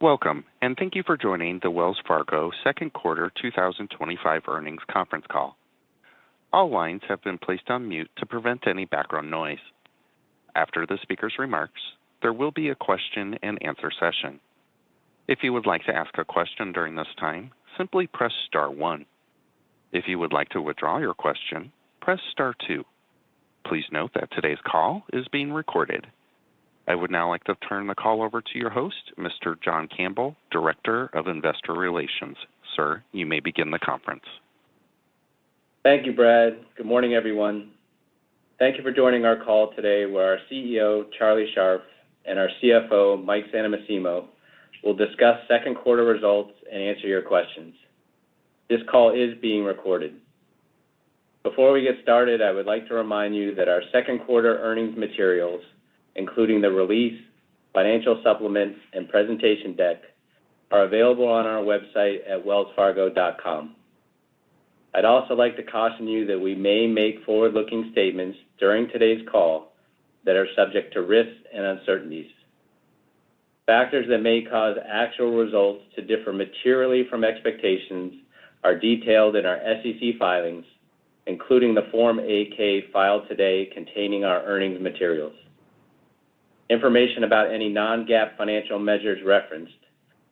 Welcome, and thank you for joining the Wells Fargo second quarter 2025 earnings conference call. All lines have been placed on mute to prevent any background noise. After the speaker's remarks, there will be a question and answer session. If you would like to ask a question during this time, simply press star 1. If you would like to withdraw your question, press star 2. Please note that today's call is being recorded. I would now like to turn the call over to your host, Mr. John Campbell, Director of Investor Relations. Sir, you may begin the conference. Thank you, Brad. Good morning, everyone. Thank you for joining our call today, where our CEO, Charlie Scharf, and our CFO, Mike Santomassimo, will discuss second quarter results and answer your questions. This call is being recorded. Before we get started, I would like to remind you that our second quarter earnings materials, including the release, financial supplement, and presentation deck, are available on our website at wellsfargo.com. I'd also like to caution you that we may make forward-looking statements during today's call that are subject to risks and uncertainties. Factors that may cause actual results to differ materially from expectations are detailed in our SEC filings, including the Form 8-K filed today containing our earnings materials. Information about any non-GAAP financial measures referenced,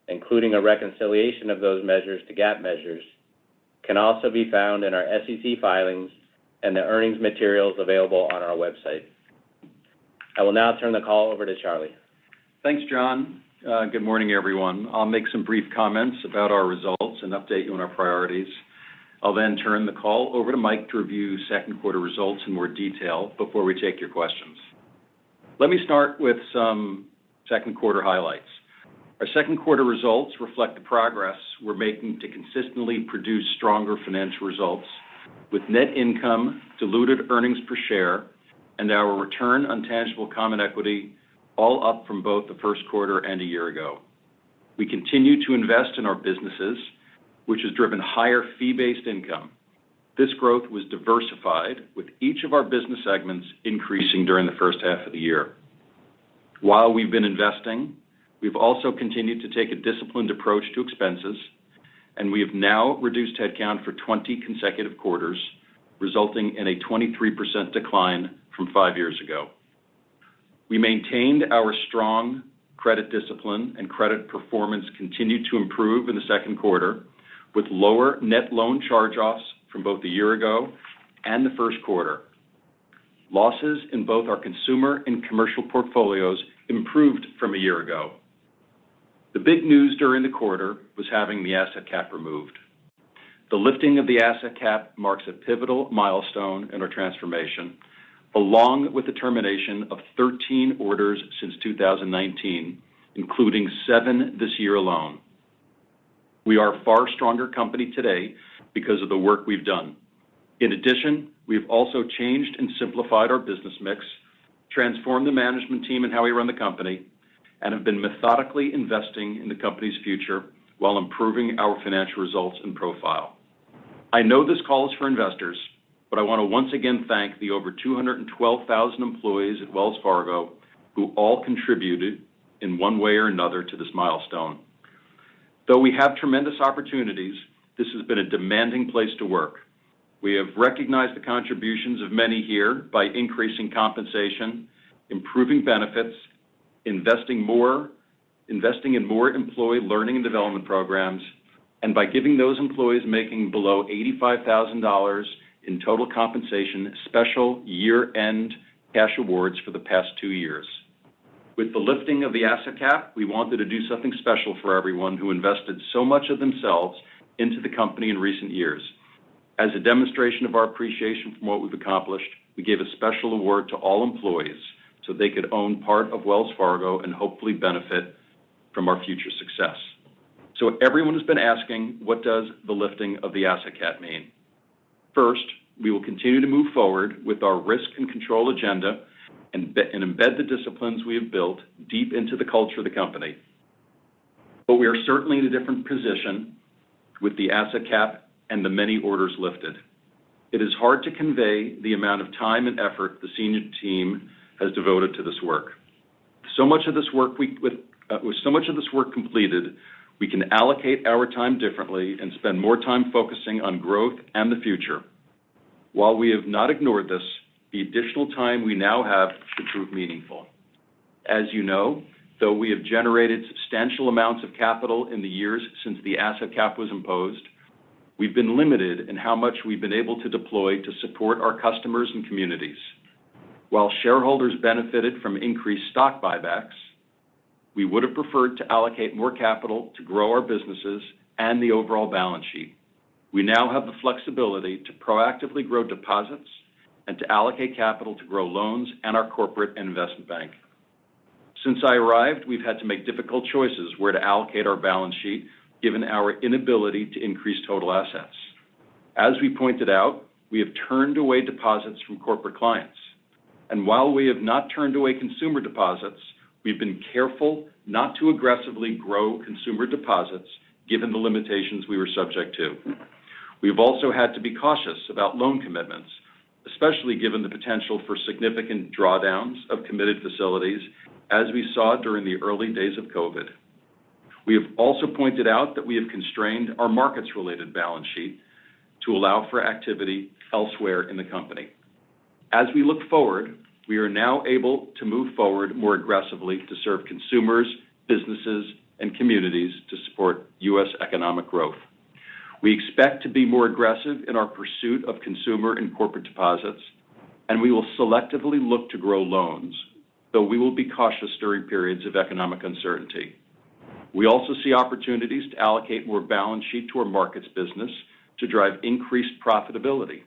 including a reconciliation of those measures to GAAP measures, can also be found in our SEC filings and the earnings materials available on our website. I will now turn the call over to Charlie. Thanks, John. Good morning, everyone. I'll make some brief comments about our results and update you on our priorities. I'll then turn the call over to Mike to review second quarter results in more detail before we take your questions. Let me start with some second quarter highlights. Our second quarter results reflect the progress we're making to consistently produce stronger financial results, with net income, diluted earnings per share, and our return on tangible common equity all up from both the first quarter and a year ago. We continue to invest in our businesses, which has driven higher fee-based income. This growth was diversified, with each of our business segments increasing during the first half of the year. While we've been investing, we've also continued to take a disciplined approach to expenses, and we have now reduced headcount for 20 consecutive quarters, resulting in a 23% decline from 5 years ago. We maintained our strong credit discipline, and credit performance continued to improve in the second quarter, with lower net loan charge-offs from both a year ago and the first quarter. Losses in both our consumer and commercial portfolios improved from a year ago. The big news during the quarter was having the asset cap removed. The lifting of the asset cap marks a pivotal milestone in our transformation, along with the termination of 13 orders since 2019, including 7 this year alone. We are a far stronger company today because of the work we've done. In addition, we've also changed and simplified our business mix, transformed the management team and how we run the company, and have been methodically investing in the company's future while improving our financial results and profile. I know this call is for investors, but I want to once again thank the over 212,000 employees at Wells Fargo who all contributed in one way or another to this milestone. Though we have tremendous opportunities, this has been a demanding place to work. We have recognized the contributions of many here by increasing compensation, improving benefits, investing in more employee learning and development programs, and by giving those employees making below $85,000 in total compensation special year-end cash awards for the past 2 years. With the lifting of the asset cap, we wanted to do something special for everyone who invested so much of themselves into the company in recent years. As a demonstration of our appreciation for what we've accomplished, we gave a special award to all employees so they could own part of Wells Fargo and hopefully benefit from our future success. So everyone has been asking, what does the lifting of the asset cap mean? First, we will continue to move forward with our risk and control agenda and embed the disciplines we have built deep into the culture of the company. But we are certainly in a different position with the asset cap and the many orders lifted. It is hard to convey the amount of time and effort the senior team has devoted to this work. So much of this work with so much of this work completed, we can allocate our time differently and spend more time focusing on growth and the future. While we have not ignored this, the additional time we now have should prove meaningful. As you know, though we have generated substantial amounts of capital in the years since the asset cap was imposed, we've been limited in how much we've been able to deploy to support our customers and communities. While shareholders benefited from increased stock buybacks, we would have preferred to allocate more capital to grow our businesses and the overall balance sheet. We now have the flexibility to proactively grow deposits and to allocate capital to grow loans and our corporate and investment bank. Since I arrived, we've had to make difficult choices where to allocate our balance sheet given our inability to increase total assets. As we pointed out, we have turned away deposits from corporate clients. And while we have not turned away consumer deposits, we've been careful not to aggressively grow consumer deposits given the limitations we were subject to. We've also had to be cautious about loan commitments, especially given the potential for significant drawdowns of committed facilities, as we saw during the early days of COVID. We have also pointed out that we have constrained our markets-related balance sheet to allow for activity elsewhere in the company. As we look forward, we are now able to move forward more aggressively to serve consumers, businesses, and communities to support U.S. economic growth. We expect to be more aggressive in our pursuit of consumer and corporate deposits, and we will selectively look to grow loans, though we will be cautious during periods of economic uncertainty. We also see opportunities to allocate more balance sheet to our markets business to drive increased profitability.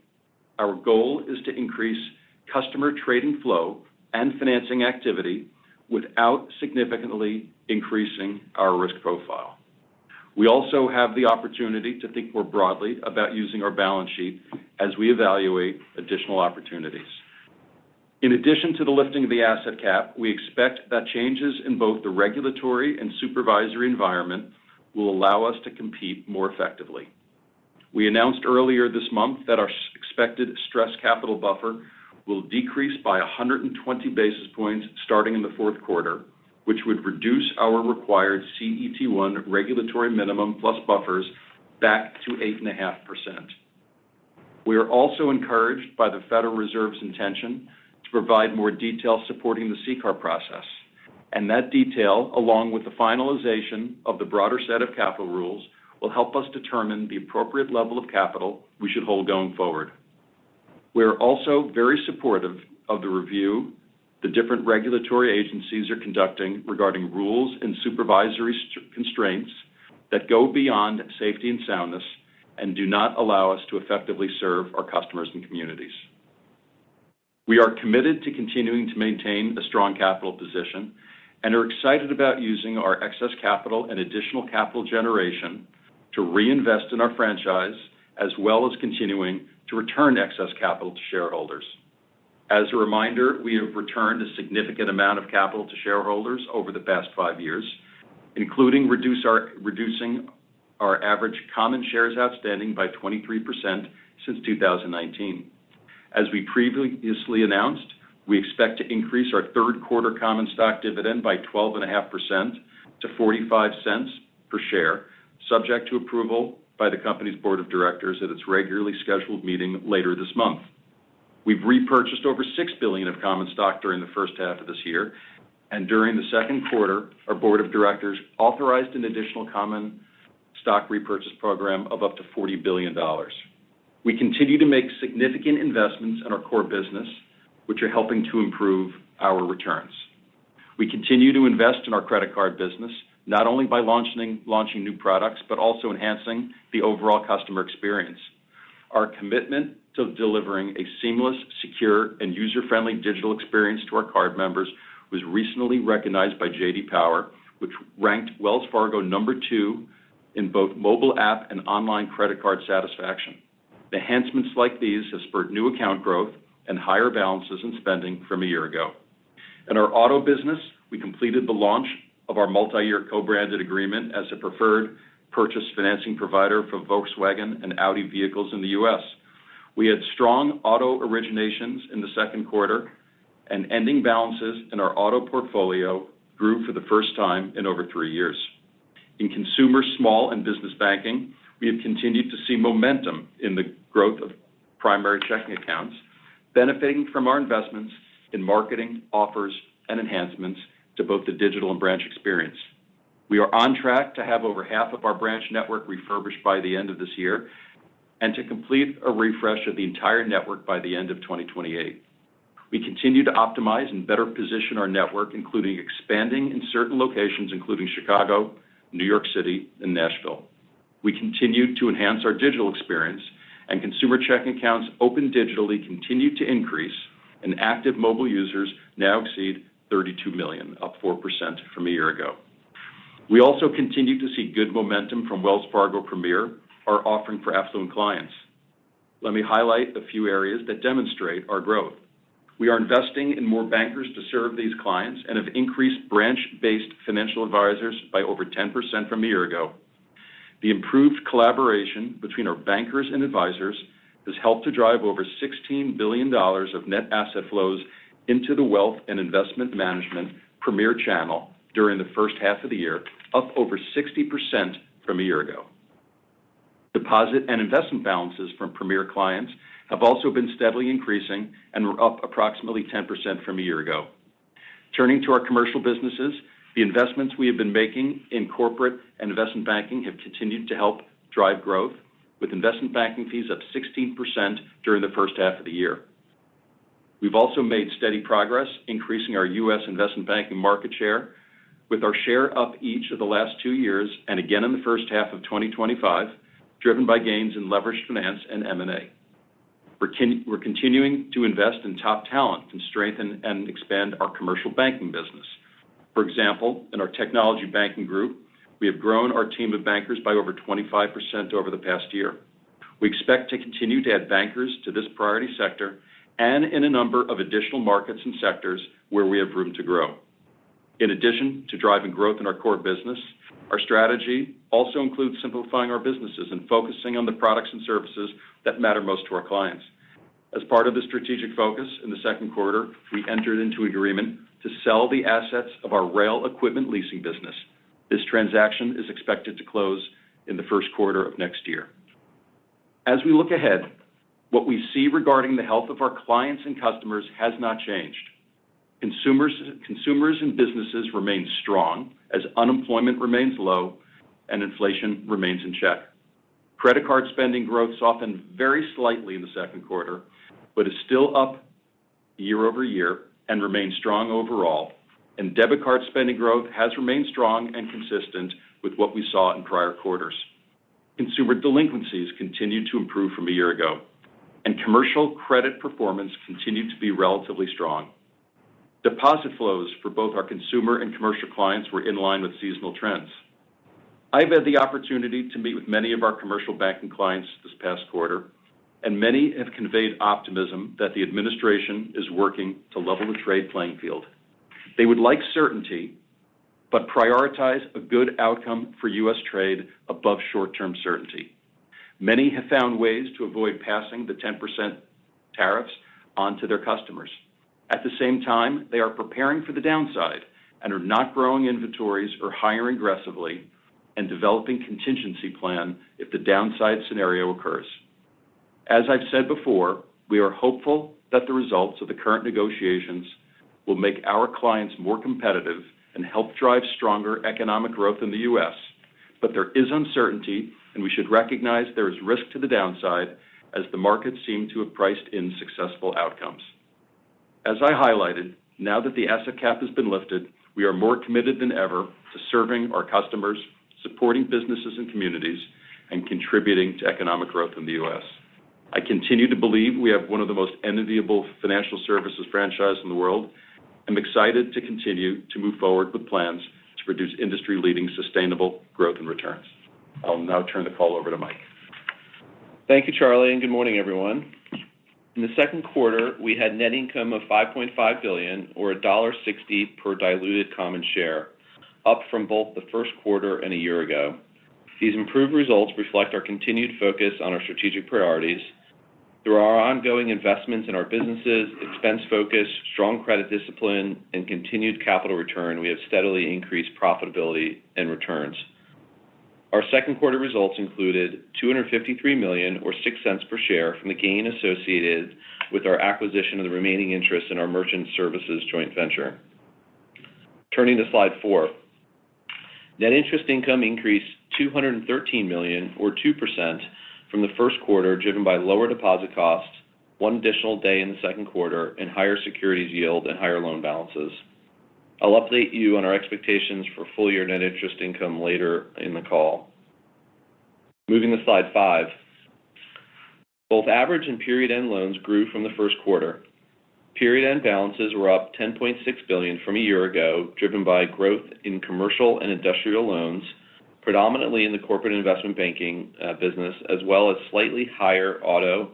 Our goal is to increase customer trading flow and financing activity without significantly increasing our risk profile. We also have the opportunity to think more broadly about using our balance sheet as we evaluate additional opportunities. In addition to the lifting of the asset cap, we expect that changes in both the regulatory and supervisory environment will allow us to compete more effectively. We announced earlier this month that our expected stress capital buffer will decrease by 120 basis points starting in the fourth quarter, which would reduce our required CET1 regulatory minimum plus buffers back to 8.5%. We are also encouraged by the Federal Reserve's intention to provide more detail supporting the CCAR process. And that detail, along with the finalization of the broader set of capital rules, will help us determine the appropriate level of capital we should hold going forward. We are also very supportive of the review the different regulatory agencies are conducting regarding rules and supervisory constraints that go beyond safety and soundness and do not allow us to effectively serve our customers and communities. We are committed to continuing to maintain a strong capital position and are excited about using our excess capital and additional capital generation to reinvest in our franchise, as well as continuing to return excess capital to shareholders. As a reminder, we have returned a significant amount of capital to shareholders over the past 5 years, including reducing our average common shares outstanding by 23% since 2019. As we previously announced, we expect to increase our third quarter common stock dividend by 12.5% to 45 cents per share, subject to approval by the company's board of directors at its regularly scheduled meeting later this month. We've repurchased over $6 billion of common stock during the first half of this year, and during the second quarter, our board of directors authorized an additional common stock repurchase program of up to $40 billion. We continue to make significant investments in our core business, which are helping to improve our returns. We continue to invest in our credit card business, not only by launching new products, but also enhancing the overall customer experience. Our commitment to delivering a seamless, secure, and user-friendly digital experience to our card members was recently recognized by J.D. Power, which ranked Wells Fargo #2 in both mobile app and online credit card satisfaction. Enhancements like these have spurred new account growth and higher balances in spending from a year ago. In our auto business, we completed the launch of our multi-year co-branded agreement as a preferred purchase financing provider for Volkswagen and Audi vehicles in the U.S. We had strong auto originations in the second quarter, and ending balances in our auto portfolio grew for the first time in over 3 years. In consumer, small, and business banking, we have continued to see momentum in the growth of primary checking accounts, benefiting from our investments in marketing, offers, and enhancements to both the digital and branch experience. We are on track to have over half of our branch network refurbished by the end of this year and to complete a refresh of the entire network by the end of 2028. We continue to optimize and better position our network, including expanding in certain locations, including Chicago, New York City, and Nashville. We continue to enhance our digital experience, and consumer checking accounts opened digitally continue to increase, and active mobile users now exceed 32 million, up 4% from a year ago. We also continue to see good momentum from Wells Fargo Premier, our offering for affluent clients. Let me highlight a few areas that demonstrate our growth. We are investing in more bankers to serve these clients and have increased branch-based financial advisors by over 10% from a year ago. The improved collaboration between our bankers and advisors has helped to drive over $16 billion of net asset flows into the wealth and investment management Premier channel during the first half of the year, up over 60% from a year ago. Deposit and investment balances from Premier clients have also been steadily increasing and were up approximately 10% from a year ago. Turning to our commercial businesses, the investments we have been making in corporate and investment banking have continued to help drive growth, with investment banking fees up 16% during the first half of the year. We've also made steady progress increasing our U.S. investment banking market share, with our share up each of the last 2 years and again in the first half of 2025, driven by gains in leveraged finance and M&A. We're continuing to invest in top talent and strengthen and expand our commercial banking business. For example, in our technology banking group, we have grown our team of bankers by over 25% over the past year. We expect to continue to add bankers to this priority sector and in a number of additional markets and sectors where we have room to grow. In addition to driving growth in our core business, our strategy also includes simplifying our businesses and focusing on the products and services that matter most to our clients. As part of the strategic focus, in the second quarter, we entered into an agreement to sell the assets of our rail equipment leasing business. This transaction is expected to close in the first quarter of next year. As we look ahead, what we see regarding the health of our clients and customers has not changed. Consumers and businesses remain strong as unemployment remains low and inflation remains in check. Credit card spending growth softened very slightly in the second quarter, but is still up year over year and remains strong overall. And debit card spending growth has remained strong and consistent with what we saw in prior quarters. Consumer delinquencies continued to improve from a year ago, and commercial credit performance continued to be relatively strong. Deposit flows for both our consumer and commercial clients were in line with seasonal trends. I've had the opportunity to meet with many of our commercial banking clients this past quarter, and many have conveyed optimism that the administration is working to level the trade playing field. They would like certainty, but prioritize a good outcome for U.S. trade above short-term certainty. Many have found ways to avoid passing the 10% tariffs on to their customers. At the same time, they are preparing for the downside and are not growing inventories or hiring aggressively and developing contingency plan if the downside scenario occurs. As I've said before, we are hopeful that the results of the current negotiations will make our clients more competitive and help drive stronger economic growth in the U.S. But there is uncertainty, and we should recognize there is risk to the downside as the markets seem to have priced in successful outcomes. As I highlighted, now that the asset cap has been lifted, we are more committed than ever to serving our customers, supporting businesses and communities, and contributing to economic growth in the U.S. I continue to believe we have one of the most enviable financial services franchises in the world. I'm excited to continue to move forward with plans to produce industry-leading sustainable growth and returns. I'll now turn the call over to Mike. Thank you, Charlie, and good morning, everyone. In the second quarter, we had net income of $5.5 billion, or $1.60 per diluted common share, up from both the first quarter and a year ago. These improved results reflect our continued focus on our strategic priorities, Through our ongoing investments in our businesses, expense focus, strong credit discipline, and continued capital return, we have steadily increased profitability and returns. Our second quarter results included $253 million or 6 cents per share from the gain associated with our acquisition of the remaining interest in our merchant services joint venture. Turning to slide 4. Net interest income increased $213 million or 2% from the first quarter, driven by lower deposit costs, one additional day in the second quarter, and higher securities yield and higher loan balances. I'll update you on our expectations for full-year net interest income later in the call. Moving to slide 5. Both average and period-end loans grew from the first quarter. Period-end balances were up $10.6 billion from a year ago, driven by growth in commercial and industrial loans, predominantly in the corporate investment banking business, as well as slightly higher auto,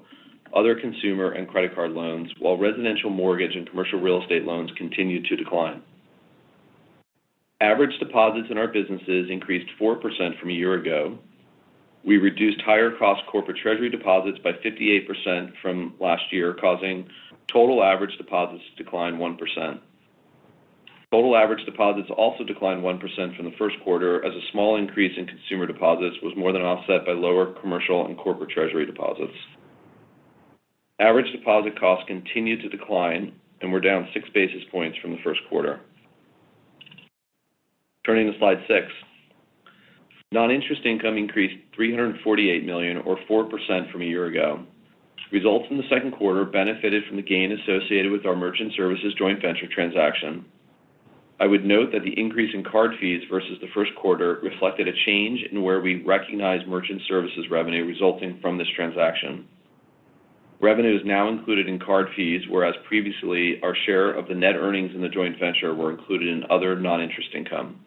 other consumer, and credit card loans, while residential mortgage and commercial real estate loans continued to decline. Average deposits in our businesses increased 4% from a year ago. We reduced higher-cost corporate treasury deposits by 58% from last year, causing total average deposits to decline 1%. Total average deposits also declined 1% from the first quarter, as a small increase in consumer deposits was more than offset by lower commercial and corporate treasury deposits. Average deposit costs continued to decline and were down 6 basis points from the first quarter. Turning to slide 6. Non-interest income increased $348 million or 4% from a year ago. Results in the second quarter benefited from the gain associated with our merchant services joint venture transaction. I would note that the increase in card fees versus the first quarter reflected a change in where we recognize merchant services revenue resulting from this transaction. Revenue is now included in card fees, whereas previously our share of the net earnings in the joint venture were included in other non-interest income.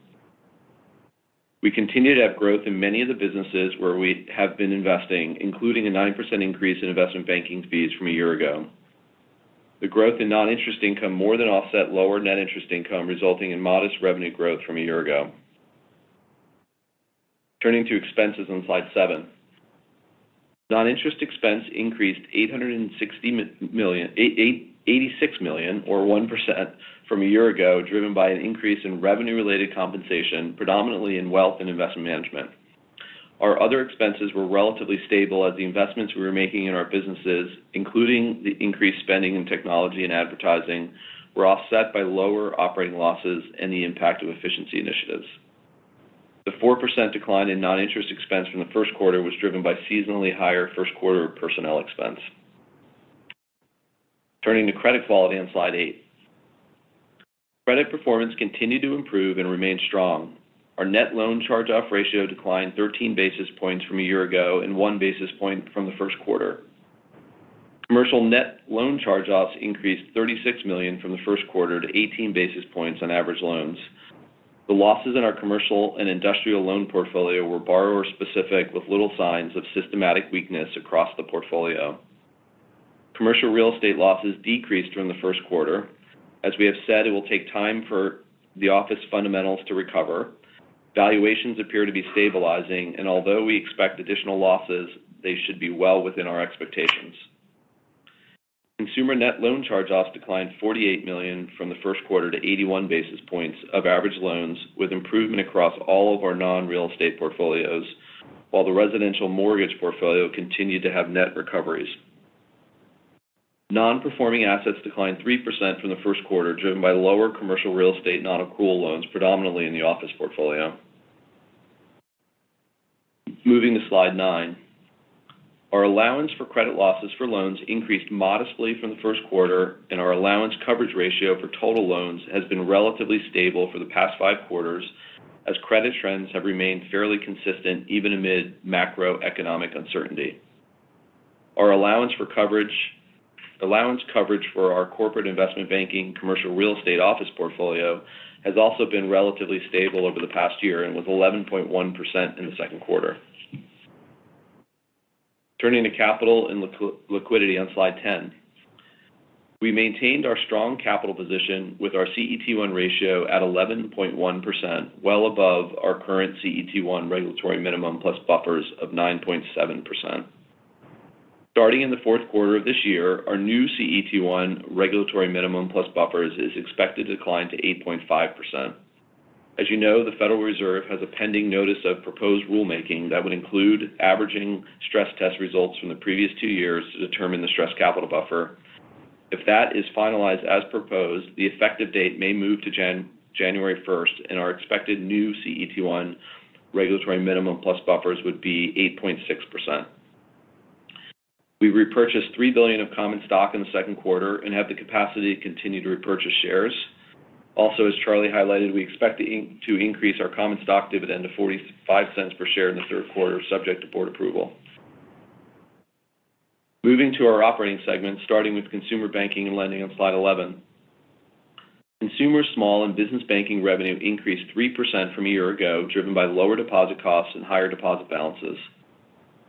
We continue to have growth in many of the businesses where we have been investing, including a 9% increase in investment banking fees from a year ago. The growth in non-interest income more than offset lower net interest income, resulting in modest revenue growth from a year ago. Turning to expenses on slide 7. Non-interest expense increased $86 million, or 1%, from a year ago, driven by an increase in revenue-related compensation, predominantly in wealth and investment management. Our other expenses were relatively stable as the investments we were making in our businesses, including the increased spending in technology and advertising, were offset by lower operating losses and the impact of efficiency initiatives. The 4% decline in non-interest expense from the first quarter was driven by seasonally higher first quarter personnel expense. Turning to credit quality on slide 8. Credit performance continued to improve and remained strong. Our net loan charge-off ratio declined 13 basis points from a year ago and 1 basis point from the first quarter. Commercial net loan charge-offs increased $36 million from the first quarter to 18 basis points on average loans. The losses in our commercial and industrial loan portfolio were borrower-specific, with little signs of systematic weakness across the portfolio. Commercial real estate losses decreased from the first quarter. As we have said, it will take time for the office fundamentals to recover. Valuations appear to be stabilizing, and although we expect additional losses, they should be well within our expectations. Consumer net loan charge-offs declined $48 million from the first quarter to 81 basis points of average loans, with improvement across all of our non-real estate portfolios, while the residential mortgage portfolio continued to have net recoveries. Non-performing assets declined 3% from the first quarter, driven by lower commercial real estate non-accrual loans, predominantly in the office portfolio. Moving to slide 9. Our allowance for credit losses for loans increased modestly from the first quarter, and our allowance coverage ratio for total loans has been relatively stable for the past 5 quarters, as credit trends have remained fairly consistent even amid macroeconomic uncertainty. Our allowance coverage for our corporate investment banking, commercial real estate office portfolio has also been relatively stable over the past year and was 11.1% in the second quarter. Turning to capital and liquidity on slide 10. We maintained our strong capital position with our CET1 ratio at 11.1%, well above our current CET1 regulatory minimum plus buffers of 9.7%. Starting in the fourth quarter of this year, our new CET1 regulatory minimum plus buffers is expected to decline to 8.5%. As you know, the Federal Reserve has a pending notice of proposed rulemaking that would include averaging stress test results from the previous 2 years to determine the stress capital buffer. If that is finalized as proposed, the effective date may move to January 1st, and our expected new CET1 regulatory minimum plus buffers would be 8.6%. We repurchased $3 billion of common stock in the second quarter and have the capacity to continue to repurchase shares. Also, as Charlie highlighted, we expect to increase our common stock dividend to 45 cents per share in the third quarter, subject to board approval. Moving to our operating segments, starting with consumer banking and lending on slide 11. Consumer, small, and business banking revenue increased 3% from a year ago, driven by lower deposit costs and higher deposit balances.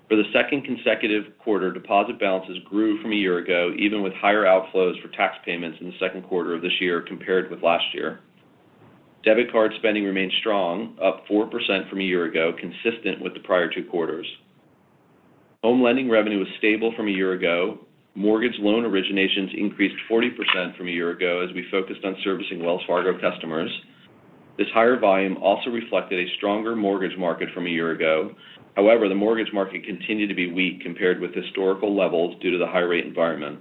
For the second consecutive quarter, deposit balances grew from a year ago, even with higher outflows for tax payments in the second quarter of this year compared with last year. Debit card spending remained strong, up 4% from a year ago, consistent with the prior 2 quarters. Home lending revenue was stable from a year ago. Mortgage loan originations increased 40% from a year ago as we focused on servicing Wells Fargo customers. This higher volume also reflected a stronger mortgage market from a year ago. However, the mortgage market continued to be weak compared with historical levels due to the high rate environment.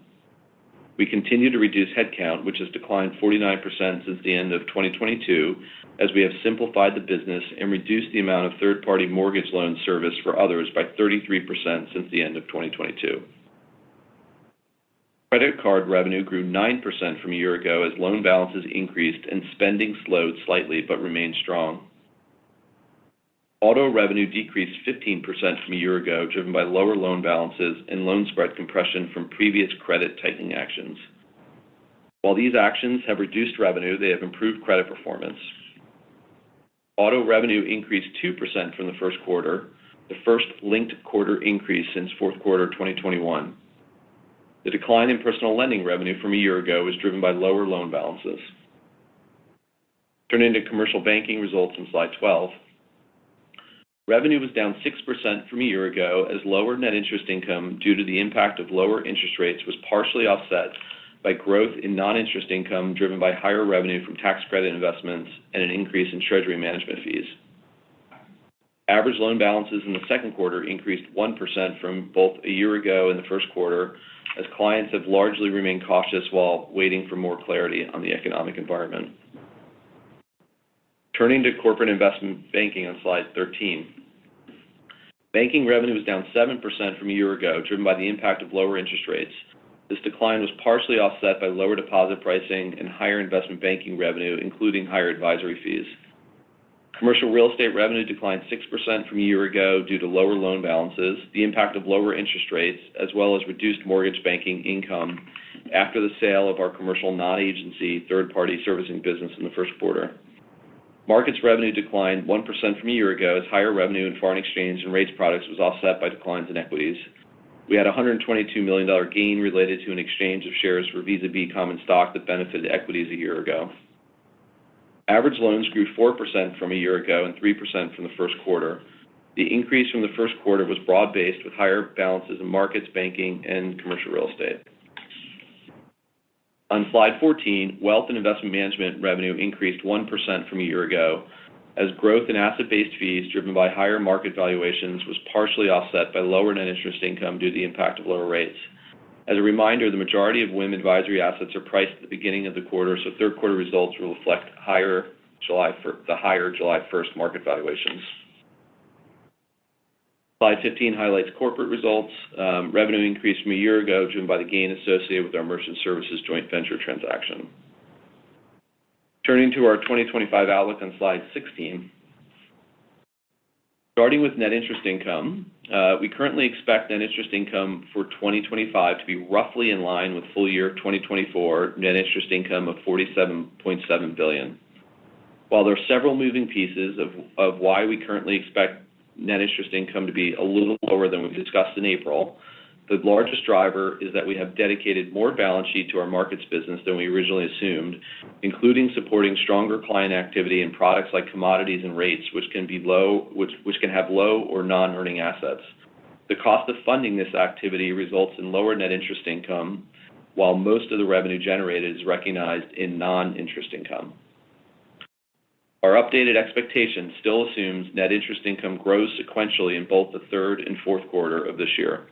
We continue to reduce headcount, which has declined 49% since the end of 2022, as we have simplified the business and reduced the amount of third-party mortgage loan service for others by 33% since the end of 2022. Credit card revenue grew 9% from a year ago as loan balances increased and spending slowed slightly but remained strong. Auto revenue decreased 15% from a year ago, driven by lower loan balances and loan spread compression from previous credit tightening actions. While these actions have reduced revenue, they have improved credit performance. Auto revenue increased 2% from the first quarter, the first linked quarter increase since fourth quarter 2021. The decline in personal lending revenue from a year ago was driven by lower loan balances. Turning to commercial banking results on slide 12. Revenue was down 6% from a year ago as lower net interest income due to the impact of lower interest rates was partially offset by growth in non-interest income driven by higher revenue from tax credit investments and an increase in treasury management fees. Average loan balances in the second quarter increased 1% from both a year ago and the first quarter as clients have largely remained cautious while waiting for more clarity on the economic environment. Turning to corporate investment banking on slide 13. Banking revenue was down 7% from a year ago, driven by the impact of lower interest rates. This decline was partially offset by lower deposit pricing and higher investment banking revenue, including higher advisory fees. Commercial real estate revenue declined 6% from a year ago due to lower loan balances, the impact of lower interest rates, as well as reduced mortgage banking income after the sale of our commercial non-agency third-party servicing business in the first quarter. Markets revenue declined 1% from a year ago as higher revenue in foreign exchange and rates products was offset by declines in equities. We had a $122 million gain related to an exchange of shares for Visa B common stock that benefited equities a year ago. Average loans grew 4% from a year ago and 3% from the first quarter. The increase from the first quarter was broad-based with higher balances in markets, banking, and commercial real estate. On slide 14, wealth and investment management revenue increased 1% from a year ago as growth in asset-based fees driven by higher market valuations was partially offset by lower net interest income due to the impact of lower rates. As a reminder, the majority of WIM advisory assets are priced at the beginning of the quarter, so third quarter results will reflect the higher July 1st market valuations. Slide 15 highlights corporate results. Revenue increased from a year ago, driven by the gain associated with our merchant services joint venture transaction. Turning to our 2025 outlook on slide 16. Starting with net interest income, we currently expect net interest income for 2025 to be roughly in line with full year 2024 net interest income of $47.7 billion. While there are several moving pieces of why we currently expect net interest income to be a little lower than we discussed in April, the largest driver is that we have dedicated more balance sheet to our markets business than we originally assumed, including supporting stronger client activity in products like commodities and rates, which can have low or non-earning assets. The cost of funding this activity results in lower net interest income, while most of the revenue generated is recognized in non-interest income. Our updated expectation still assumes net interest income grows sequentially in both the third and fourth quarter of this year.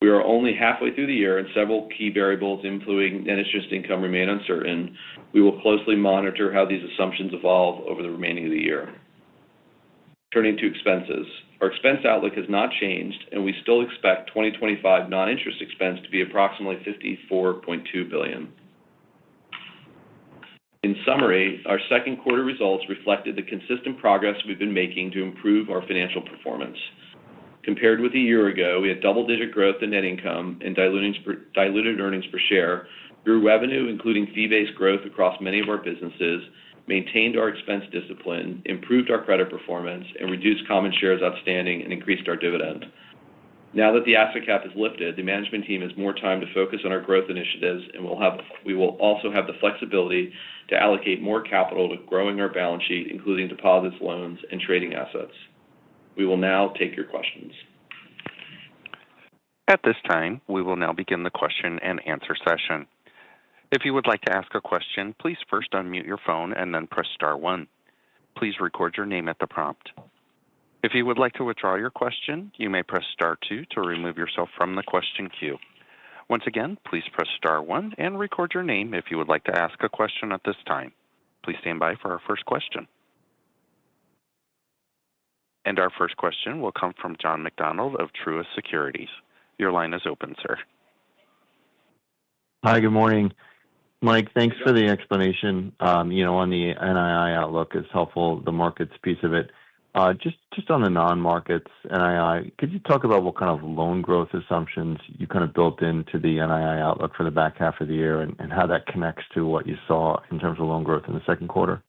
We are only halfway through the year, and several key variables influencing net interest income remain uncertain. We will closely monitor how these assumptions evolve over the remaining of the year. Turning to expenses. Our expense outlook has not changed, and we still expect 2025 non-interest expense to be approximately $54.2 billion. In summary, our second quarter results reflected the consistent progress we've been making to improve our financial performance. Compared with a year ago, we had double-digit growth in net income and diluted earnings per share, grew revenue, including fee-based growth across many of our businesses, maintained our expense discipline, improved our credit performance, and reduced common shares outstanding and increased our dividend. Now that the asset cap is lifted, the management team has more time to focus on our growth initiatives, and we will also have the flexibility to allocate more capital to growing our balance sheet, including deposits, loans, and trading assets. We will now take your questions. At this time, we will now begin the question and answer session. If you would like to ask a question, please first unmute your phone and then press star 1. Please record your name at the prompt. If you would like to withdraw your question, you may press star 2 to remove yourself from the question queue. Once again, please press star 1 and record your name if you would like to ask a question at this time. Please stand by for our first question. And our first question will come from John McDonald of Truist Securities. Your line is open, sir. Hi, good morning. Mike, thanks for the explanation. On the NII outlook is helpful, the markets piece of it. Just on the non-markets NII, could you talk about what kind of loan growth assumptions you kind of built into the NII outlook for the back half of the year and how that connects to what you saw in terms of loan growth in the second quarter?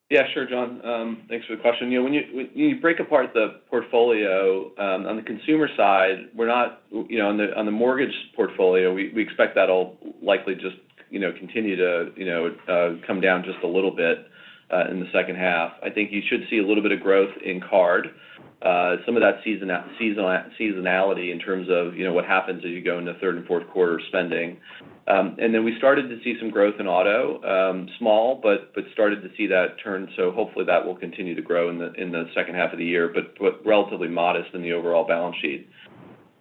Yeah, sure, John. Thanks for the question. When you break apart the portfolio, on the consumer side, we're not, on the mortgage portfolio, we expect that'll likely just, continue to, come down just a little bit in the second half. I think you should see a little bit of growth in card. Some of that seasonality in terms of, what happens as you go into third and fourth quarter spending. And then we started to see some growth in auto, small, but started to see that turn. So hopefully that will continue to grow in the second half of the year, but relatively modest in the overall balance sheet.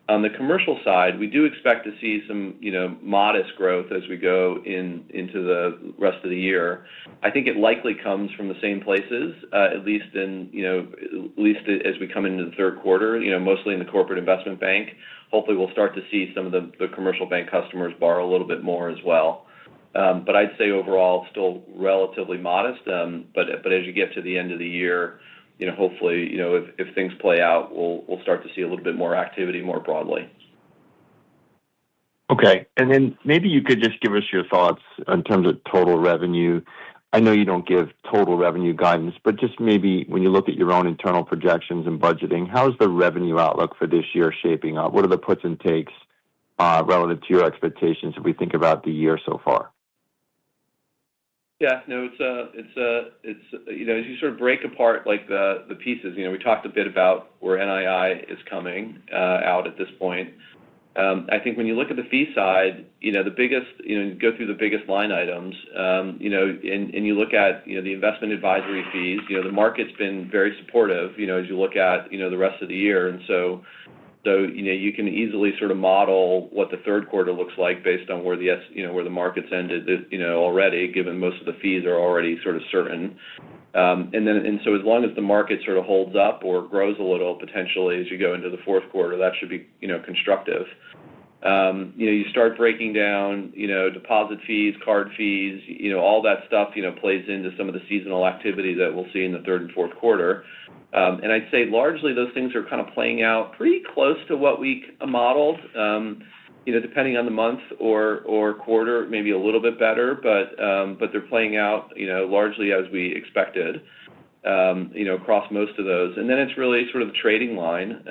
On the commercial side, we do expect to see some, modest growth as we go into the rest of the year. I think it likely comes from the same places, at least as we come into the third quarter, mostly in the corporate investment bank. Hopefully we'll start to see some of the commercial bank customers borrow a little bit more as well. But I'd say overall still relatively modest. But as you get to the end of the year, hopefully, if things play out, we'll start to see a little bit more activity more broadly. Okay. And then maybe you could just give us your thoughts in terms of total revenue. I know you don't give total revenue guidance, but just maybe when you look at your own internal projections and budgeting, how's the revenue outlook for this year shaping up? What are the puts and takes relative to your expectations if we think about the year so far? Yeah, no, it's as you sort of break apart like the pieces, we talked a bit about where NII is coming out at this point. I think when you look at the fee side, the biggest, go through the biggest line items, and you look at, the investment advisory fees, the market's been very supportive, as you look at, the rest of the year. And so, you can easily sort of model what the third quarter looks like based on where where the market's ended, already, given most of the fees are already sort of certain. And so as long as the market sort of holds up or grows a little potentially as you go into the fourth quarter, that should be, constructive. You start breaking down, deposit fees, card fees, all that stuff, plays into some of the seasonal activity that we'll see in the third and fourth quarter. And I'd say largely those things are kind of playing out pretty close to what we modeled, depending on the month or quarter, maybe a little bit better, but they're playing out, largely as we expected, across most of those. And then it's really sort of the trading line,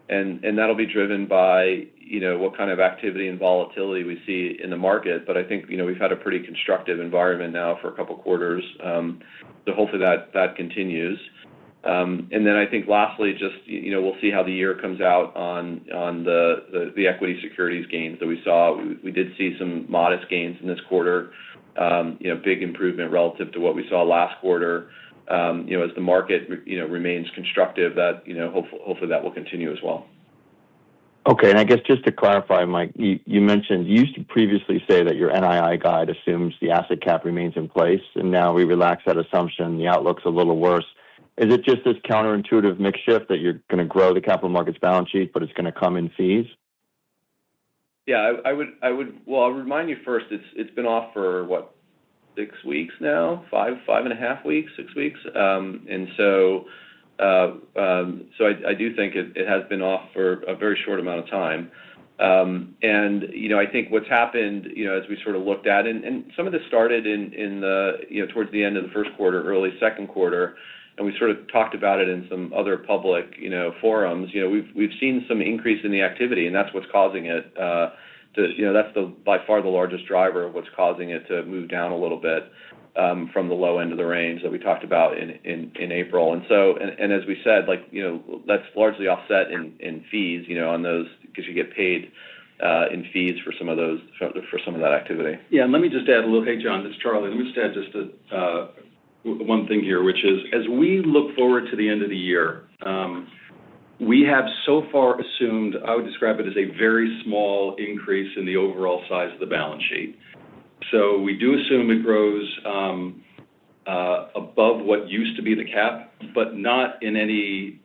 and that'll be driven by, what kind of activity and volatility we see in the market. But I think, we've had a pretty constructive environment now for a couple quarters, so hopefully that continues. And then I think lastly, just, we'll see how the year comes out on the equity securities gains that we saw. We did see some modest gains in this quarter, big improvement relative to what we saw last quarter. As the market, remains constructive, that, hopefully that will continue as well. Okay, and I guess just to clarify, Mike, you mentioned, you used to previously say that your NII guide assumes the asset cap remains in place, and now we relax that assumption, the outlook's a little worse. Is it just this counterintuitive mix shift that you're going to grow the capital markets balance sheet, but it's going to come in fees? Yeah, I'll remind you first, it's been off for, 6 weeks now, 5.5 weeks, 6 weeks. And so I do think it has been off for a very short amount of time. And, I think what's happened, as we sort of looked at, and some of this started in the, towards the end of the first quarter, early second quarter, and we sort of talked about it in some other public, forums. We've seen some increase in the activity, and that's what's causing it that's by far the largest driver of what's causing it to move down a little bit from the low end of the range that we talked about in April. And so, and as we said, that's largely offset in fees, on those, because you get paid in fees for some of that activity. Yeah, and let me just add a little. Hey, John, this is Charlie. Let me just add one thing here, which is, as we look forward to the end of the year, we have so far assumed, I would describe it as a very small increase in the overall size of the balance sheet. So we do assume it grows above what used to be the cap, but not in any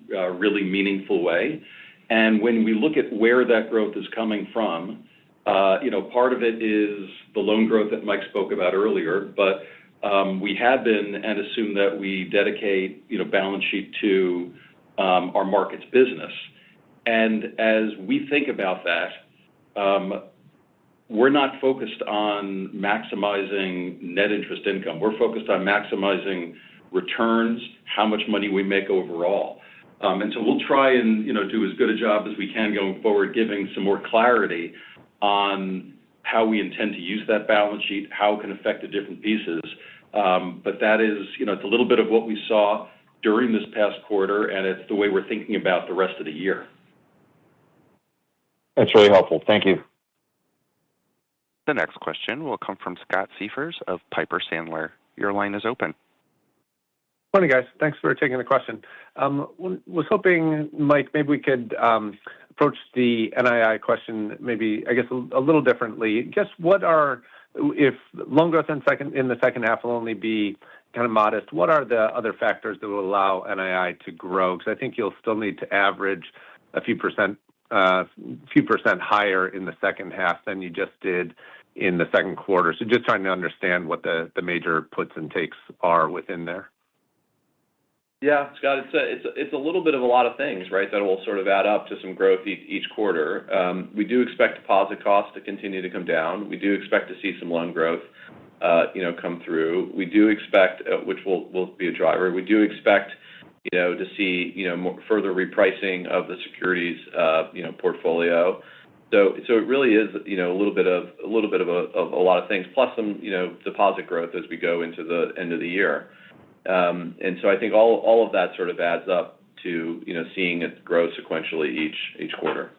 really meaningful way. And when we look at where that growth is coming from, part of it is the loan growth that Mike spoke about earlier, but we have been and assume that we dedicate, balance sheet to our markets business. And as we think about that, we're not focused on maximizing net interest income. We're focused on maximizing returns, how much money we make overall. And so we'll try and, do as good a job as we can going forward, giving some more clarity on how we intend to use that balance sheet, how it can affect the different pieces. But that is, it's a little bit of what we saw during this past quarter, and it's the way we're thinking about the rest of the year. That's really helpful. Thank you. The next question will come from Scott Siefers of Piper Sandler. Your line is open. Morning, guys. Thanks for taking the question. Was hoping, Mike, maybe we could approach the NII question maybe, I guess, a little differently. If loan growth in the second half will only be kind of modest, what are the other factors that will allow NII to grow? Because I think you'll still need to average a few percent higher in the second half than you just did in the second quarter. So just trying to understand what the major puts and takes are within there. Yeah, Scott, it's a little bit of a lot of things, right, that will sort of add up to some growth each quarter. We do expect deposit costs to continue to come down. We do expect to see some loan growth, come through. We do expect, which will be a driver. We do expect, to see, more further repricing of the securities, portfolio. So it really is, a little bit of a lot of things, plus some, deposit growth as we go into the end of the year. And so I think all of that sort of adds up to, seeing it grow sequentially each quarter.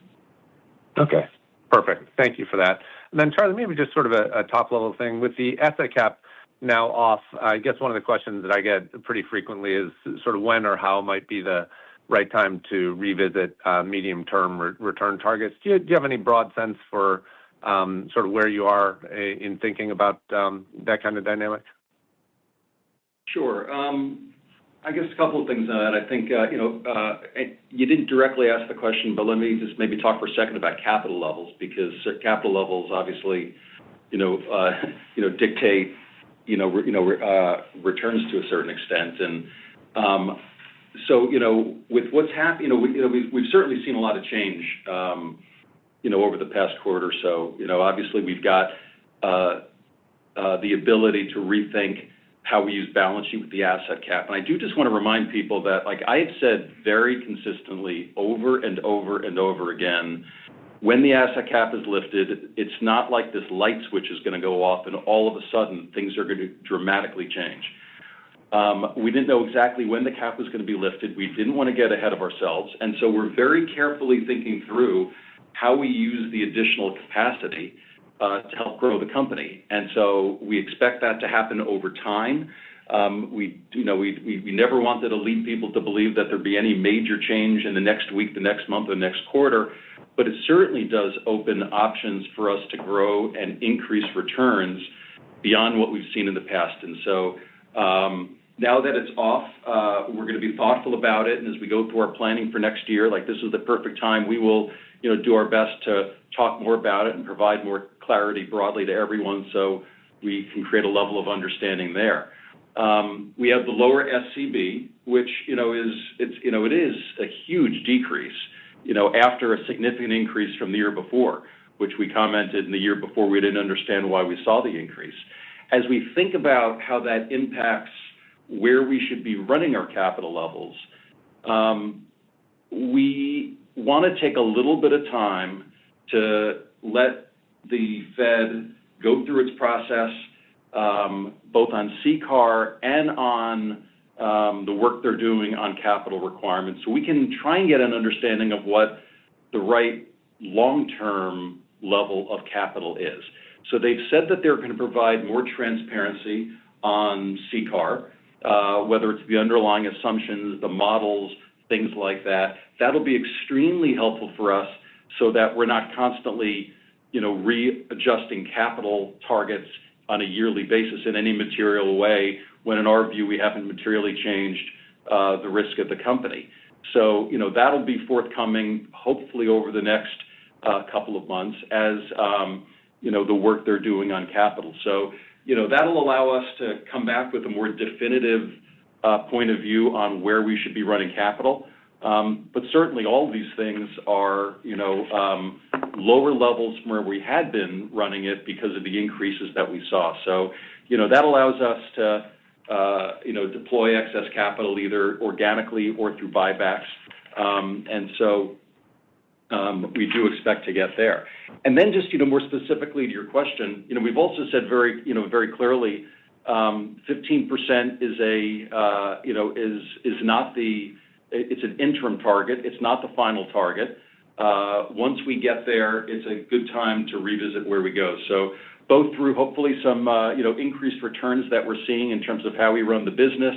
Okay, perfect. Thank you for that. And then, Charlie, maybe just sort of a top-level thing. With the asset cap now off, I guess one of the questions that I get pretty frequently is sort of when or how might be the right time to revisit medium-term return targets. Do you have any broad sense for sort of where you are in thinking about that kind of dynamic? Sure. I guess a couple of things on that. I think, you didn't directly ask the question, but let me just maybe talk for a second about capital levels, because capital levels obviously, dictate, returns to a certain extent. And so, with what's happened, we've certainly seen a lot of change, over the past quarter or so. Obviously we've got the ability to rethink how we use balance sheet with the asset cap. And I do just want to remind people that, like I have said very consistently over and over and over again, when the asset cap is lifted, it's not like this light switch is going to go off and all of a sudden things are going to dramatically change. We didn't know exactly when the cap was going to be lifted. We didn't want to get ahead of ourselves. And so we're very carefully thinking through how we use the additional capacity to help grow the company. And so we expect that to happen over time. We never wanted to lead people to believe that there'd be any major change in the next week, the next month, or next quarter, but it certainly does open options for us to grow and increase returns beyond what we've seen in the past. And so now that it's off, we're going to be thoughtful about it, and as we go through our planning for next year, like this is the perfect time, we will do our best to talk more about it and provide more clarity broadly to everyone so we can create a level of understanding there. We have the lower SCB, which it is a huge decrease, after a significant increase from the year before, which we commented in the year before we didn't understand why we saw the increase. As we think about how that impacts where we should be running our capital levels, we want to take a little bit of time to let the Fed go through its process, both on CCAR and on the work they're doing on capital requirements, so we can try and get an understanding of what the right long-term level of capital is. So they've said that they're going to provide more transparency on CCAR, whether it's the underlying assumptions, the models, things like that. That'll be extremely helpful for us so that we're not constantly, readjusting capital targets on a yearly basis in any material way when, in our view, we haven't materially changed the risk of the company. So, that'll be forthcoming, hopefully over the next couple of months as, the work they're doing on capital. So, that'll allow us to come back with a more definitive point of view on where we should be running capital. But certainly all of these things are, lower levels from where we had been running it because of the increases that we saw. So, that allows us to, deploy excess capital either organically or through buybacks. And so we do expect to get there. And then just, more specifically to your question, we've also said very clearly, 15% is not it's an interim target. It's not the final target. Once we get there, it's a good time to revisit where we go. So both through hopefully some, increased returns that we're seeing in terms of how we run the business,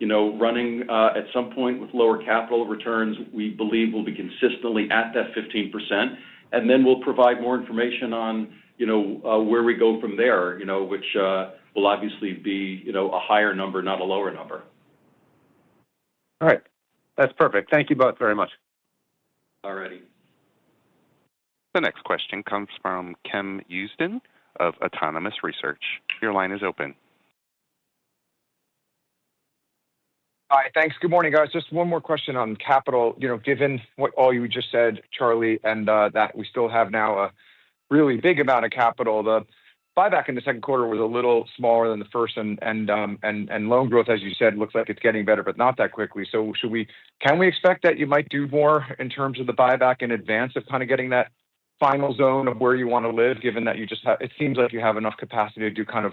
running at some point with lower capital returns, we believe will be consistently at that 15%. And then we'll provide more information on, where we go from there, which will obviously be, a higher number, not a lower number. All right. That's perfect. Thank you both very much. All righty. The next question comes from Ken Usdin of Autonomous Research. Your line is open. Hi, thanks. Good morning, guys. Just one more question on capital. Given what all you just said, Charlie, and that we still have now a really big amount of capital, the buyback in the second quarter was a little smaller than the first, and loan growth, as you said, looks like it's getting better, but not that quickly. So can we expect that you might do more in terms of the buyback in advance of kind of getting that final zone of where you want to live, given that you just have, it seems like you have enough capacity to do kind of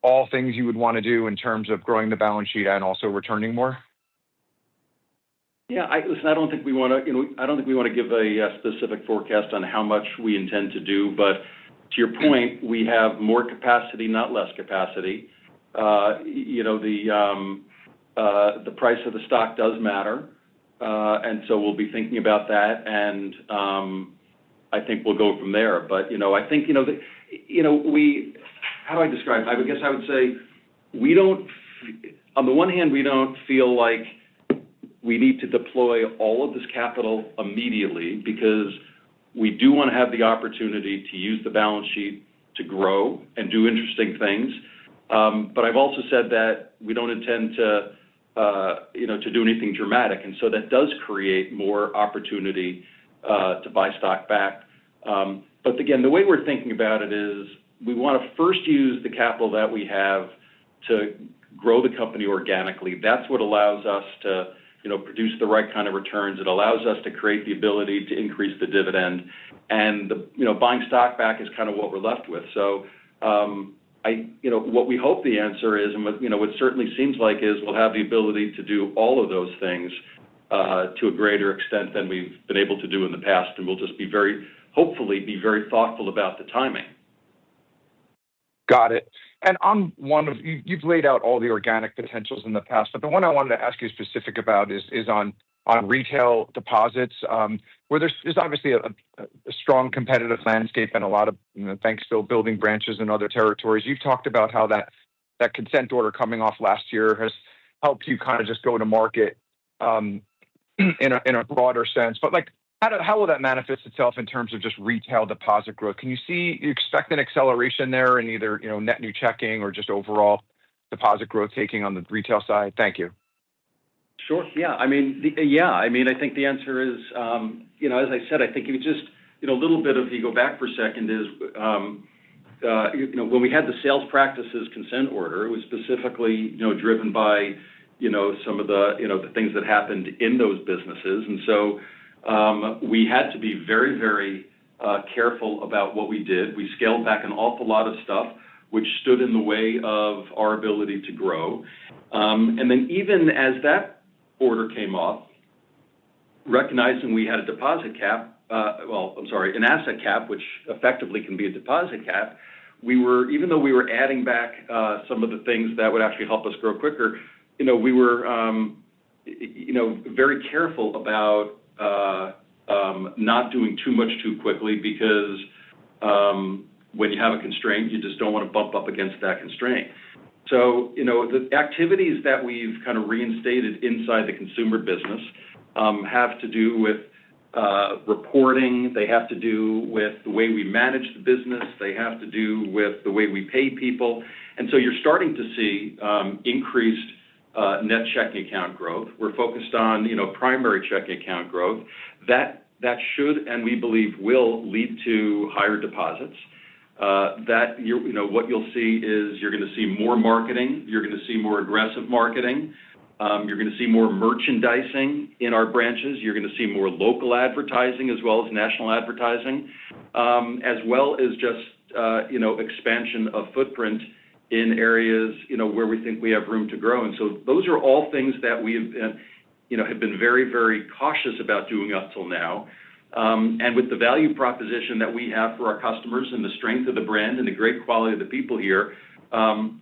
all things you would want to do in terms of growing the balance sheet and also returning more? Yeah, I don't think we want to give a specific forecast on how much we intend to do, but to your point, we have more capacity, not less capacity. The price of the stock does matter, and so we'll be thinking about that, and I think we'll go from there. But I think how do I describe it? I guess I would say we don't. On the one hand, we don't feel like we need to deploy all of this capital immediately because we do want to have the opportunity to use the balance sheet to grow and do interesting things. But I've also said that we don't intend to do anything dramatic, and so that does create more opportunity to buy stock back. But again, the way we're thinking about it is we want to first use the capital that we have to grow the company organically. That's what allows us to produce the right kind of returns. It allows us to create the ability to increase the dividend, and buying stock back is kind of what we're left with. So, what we hope the answer is, and what certainly seems like is we'll have the ability to do all of those things to a greater extent than we've been able to do in the past, and we'll just hopefully be very thoughtful about the timing. Got it. And on you've laid out all the organic potentials in the past, but the one I wanted to ask you specific about is on retail deposits, where there's obviously a strong competitive landscape and a lot of banks still building branches in other territories. You've talked about how that consent order coming off last year has helped you kind of just go to market in a broader sense. But how will that manifest itself in terms of just retail deposit growth? Can you expect an acceleration there in either net new checking or just overall deposit growth taking on the retail side? Thank you. Sure. Yeah. I think the answer is, as I said, I think you just, a little bit of, you go back for a second is, when we had the sales practices consent order, it was specifically, driven by, some of the things that happened in those businesses. And so we had to be very, very careful about what we did. We scaled back an awful lot of stuff, which stood in the way of our ability to grow. And then even as that order came off, recognizing we had a deposit cap, an asset cap, which effectively can be a deposit cap, even though we were adding back some of the things that would actually help us grow quicker, we were, very careful about not doing too much too quickly because when you have a constraint, you just don't want to bump up against that constraint. So, the activities that we've kind of reinstated inside the consumer business have to do with reporting. They have to do with the way we manage the business. They have to do with the way we pay people. And so you're starting to see increased net checking account growth. We're focused on, primary checking account growth. That should, and we believe will, lead to higher deposits. What you'll see is you're going to see more marketing. You're going to see more aggressive marketing. You're going to see more merchandising in our branches. You're going to see more local advertising as well as national advertising, as well as just, expansion of footprint in areas, where we think we have room to grow. And so those are all things that we have been very, very cautious about doing up till now. And with the value proposition that we have for our customers and the strength of the brand and the great quality of the people here,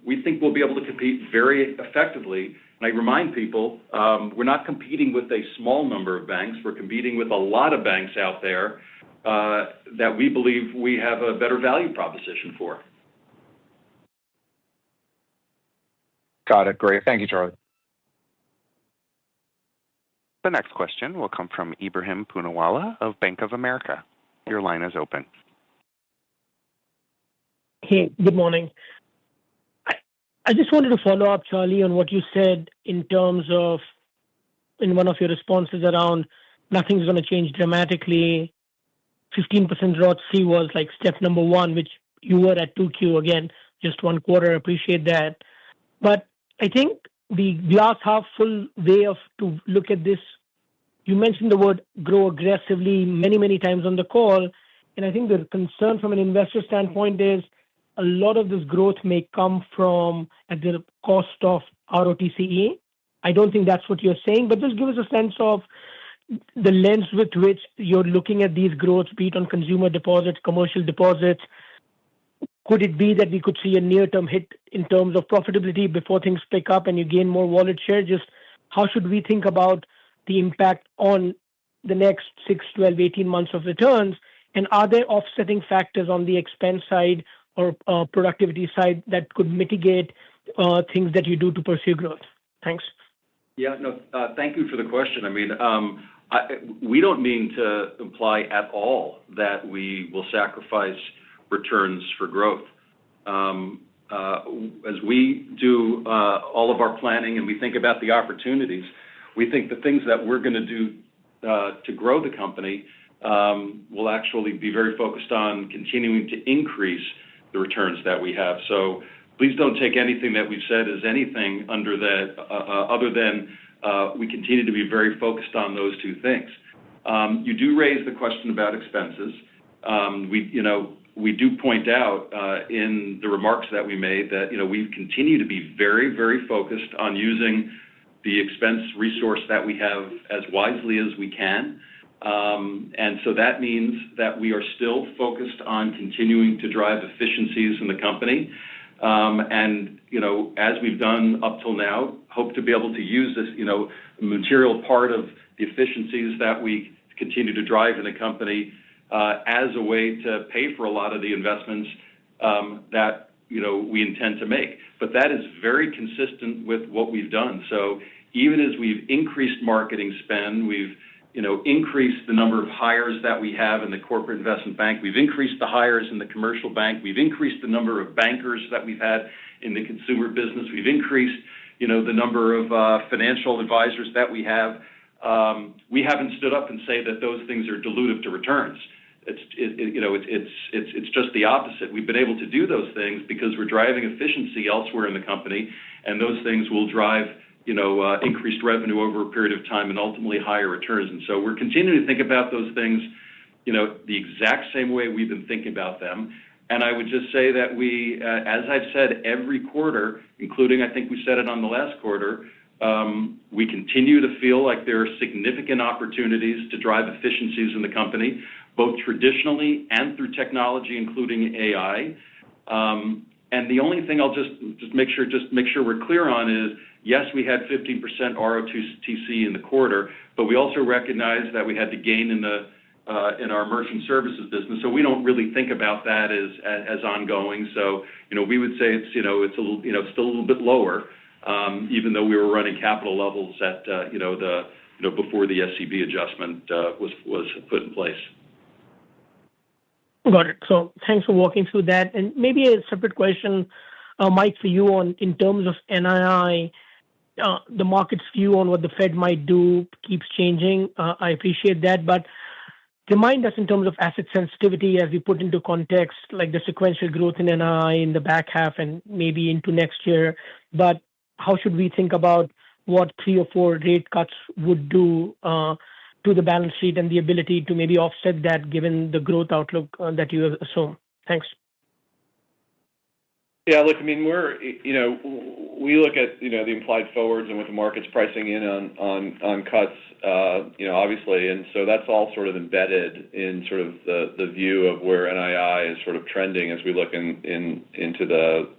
we think we'll be able to compete very effectively. And I remind people, we're not competing with a small number of banks. We're competing with a lot of banks out there that we believe we have a better value proposition for. Got it. Great. Thank you, Charlie. The next question will come from Ebrahim Poonawala of Bank of America. Your line is open. Hey, good morning. I just wanted to follow up, Charlie, on what you said in terms of, in one of your responses around nothing's going to change dramatically. 15% ROTCE was like step number one, which you were at 2Q again, just one quarter. I appreciate that. But I think the glass half full way to look at this, you mentioned the word grow aggressively many, many times on the call. And I think the concern from an investor standpoint is a lot of this growth may come from at the cost of ROTCE. I don't think that's what you're saying, but just give us a sense of the lens with which you're looking at these growths, be it on consumer deposits, commercial deposits. Could it be that we could see a near-term hit in terms of profitability before things pick up and you gain more wallet share? Just how should we think about the impact on the next 6, 12, 18 months of returns? And are there offsetting factors on the expense side or productivity side that could mitigate things that you do to pursue growth? Thanks. Yeah, no, thank you for the question. I mean, we don't mean to imply at all that we will sacrifice returns for growth. As we do all of our planning and we think about the opportunities, we think the things that we're going to do to grow the company will actually be very focused on continuing to increase the returns that we have. So please don't take anything that we've said as anything under that, other than we continue to be very focused on those two things. You do raise the question about expenses. we do point out in the remarks that we made that, we continue to be very, very focused on using the expense resource that we have as wisely as we can. And so that means that we are still focused on continuing to drive efficiencies in the company. And, as we've done up till now, hope to be able to use this, material part of the efficiencies that we continue to drive in the company as a way to pay for a lot of the investments that, we intend to make. But that is very consistent with what we've done. So even as we've increased marketing spend, we've, increased the number of hires that we have in the corporate investment bank. We've increased the hires in the commercial bank. We've increased the number of bankers that we've had in the consumer business. We've increased, the number of financial advisors that we have. We haven't stood up and say that those things are dilutive to returns. It's just the opposite. We've been able to do those things because we're driving efficiency elsewhere in the company, and those things will drive, increased revenue over a period of time and ultimately higher returns. And so we're continuing to think about those things, the exact same way we've been thinking about them. And I would just say that we, as I've said every quarter, including I think we said it on the last quarter, we continue to feel like there are significant opportunities to drive efficiencies in the company, both traditionally and through technology, including AI. And the only thing I'll just make sure we're clear on is, yes, we had 15% ROTCE in the quarter, but we also recognize that we had the gain in our merchant services business. So we don't really think about that as ongoing. So we would say it's it's a little still a little bit lower, even though we were running capital levels at before the SCB adjustment was put in place. Got it. So thanks for walking through that. And maybe a separate question, Mike, for you in terms of NII, the market's view on what the Fed might do keeps changing. I appreciate that, but remind us in terms of asset sensitivity as we put into context, like the sequential growth in NII in the back half and maybe into next year. But how should we think about what 3 or 4 rate cuts would do to the balance sheet and the ability to maybe offset that given the growth outlook that you assume? Thanks. Yeah, look, I mean, we look at, the implied forwards and what the market's pricing in on cuts, obviously, and so that's all sort of embedded in sort of the view of where NII is sort of trending as we look into the,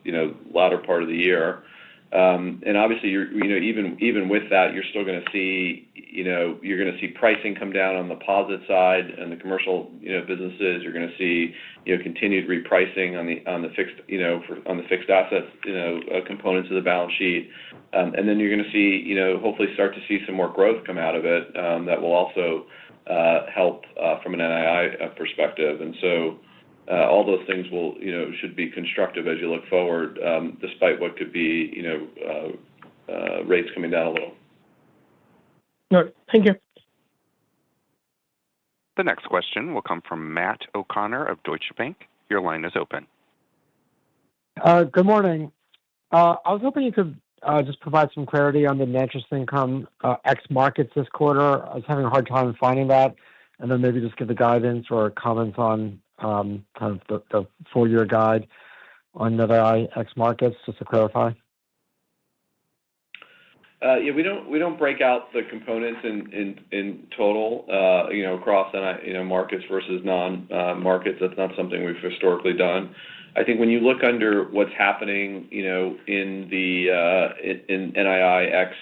latter part of the year. And obviously, even with that, you're still going to see, you're going to see pricing come down on the deposit side and the commercial, businesses. You're going to see, continued repricing on the fixed, on the fixed assets, components of the balance sheet. And then you're going to see, hopefully start to see some more growth come out of it that will also help from an NII perspective. And so all those things will, should be constructive as you look forward, despite what could be, rates coming down a little. All right. Thank you. The next question will come from Matt O'Connor of Deutsche Bank. Your line is open. Good morning. I was hoping you could just provide some clarity on the net interest income ex markets this quarter. I was having a hard time finding that, and then maybe just give the guidance or comments on kind of the full year guide on NII ex markets, just to clarify. Yeah, we don't break out the components in total, across markets versus non-markets. That's not something we've historically done. I think when you look under what's happening, in NII ex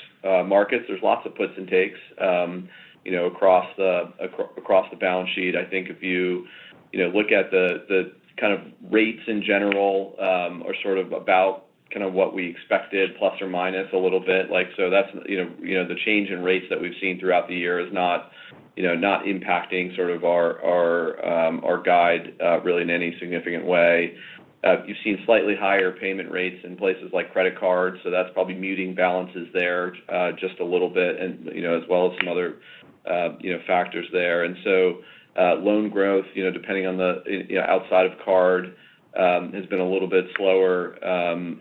markets, there's lots of puts and takes, across the balance sheet. I think if you look at the kind of rates in general, are sort of about kind of what we expected, plus or minus a little bit. Like, so that's, the change in rates that we've seen throughout the year is not, not impacting sort of our guide, really in any significant way. You've seen slightly higher payment rates in places like credit cards, so that's probably muting balances there, just a little bit, and, as well as some other, factors there. And so, loan growth, depending on the, outside of card, has been a little bit slower.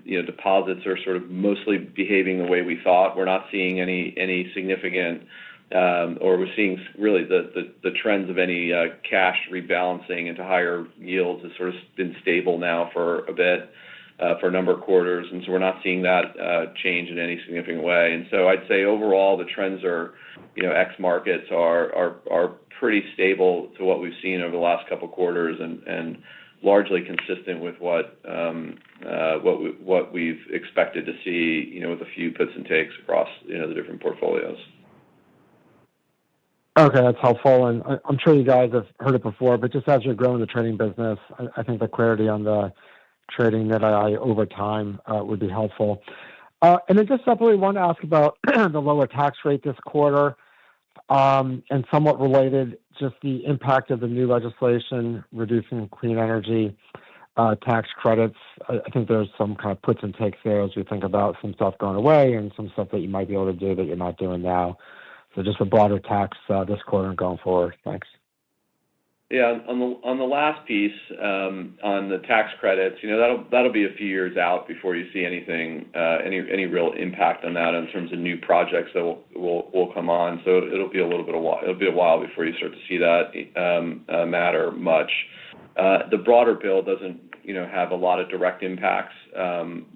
Deposits are sort of mostly behaving the way we thought. We're not seeing any significant or we're seeing really the trends of any cash rebalancing into higher yields has sort of been stable now for a bit, for a number of quarters, and so we're not seeing that change in any significant way. And so I'd say overall the trends are, X markets are pretty stable to what we've seen over the last couple of quarters, and largely consistent with what we've expected to see, with a few puts and takes across the different portfolios. Okay, that's helpful, and I'm sure you guys have heard it before, but just as you're growing the trading business, I think the clarity on the trading net II over time would be helpful. And then just separately, want to ask about the lower tax rate this quarter, and somewhat related, just the impact of the new legislation reducing clean energy tax credits. I think there's some kind of puts and takes there as we think about some stuff going away and some stuff that you might be able to do that you're not doing now. So just a broader tax this quarter and going forward. Thanks. Yeah, on the last piece, on the tax credits, that'll be a few years out before you see anything, any real impact on that in terms of new projects that will come on. So it'll be a while before you start to see that matter much. The broader bill doesn't have a lot of direct impacts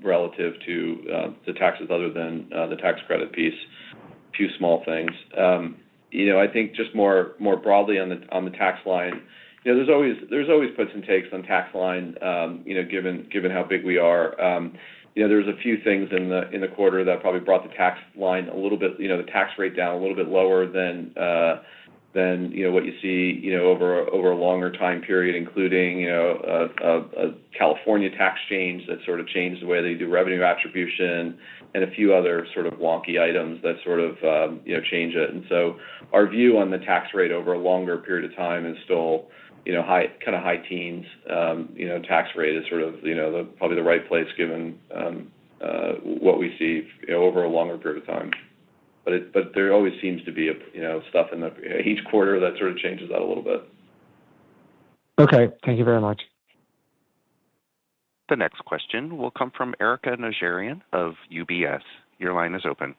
relative to the taxes other than the tax credit piece. A few small things. I think just more broadly on the tax line, there's always puts and takes on tax line. Given how big we are, there's a few things in the quarter that probably brought the tax line a little bit, the tax rate down a little bit lower than what you see over a longer time period, including a California tax change that sort of changed the way they do revenue attribution, and a few other sort of wonky items that sort of change it. And so our view on the tax rate over a longer period of time is still high teens. Tax rate is sort of probably the right place given what we see over a longer period of time. But there always seems to be stuff in each quarter that sort of changes that a little bit. Okay, thank you very much. The next question will come from Erika Najarian of UBS. Your line is open.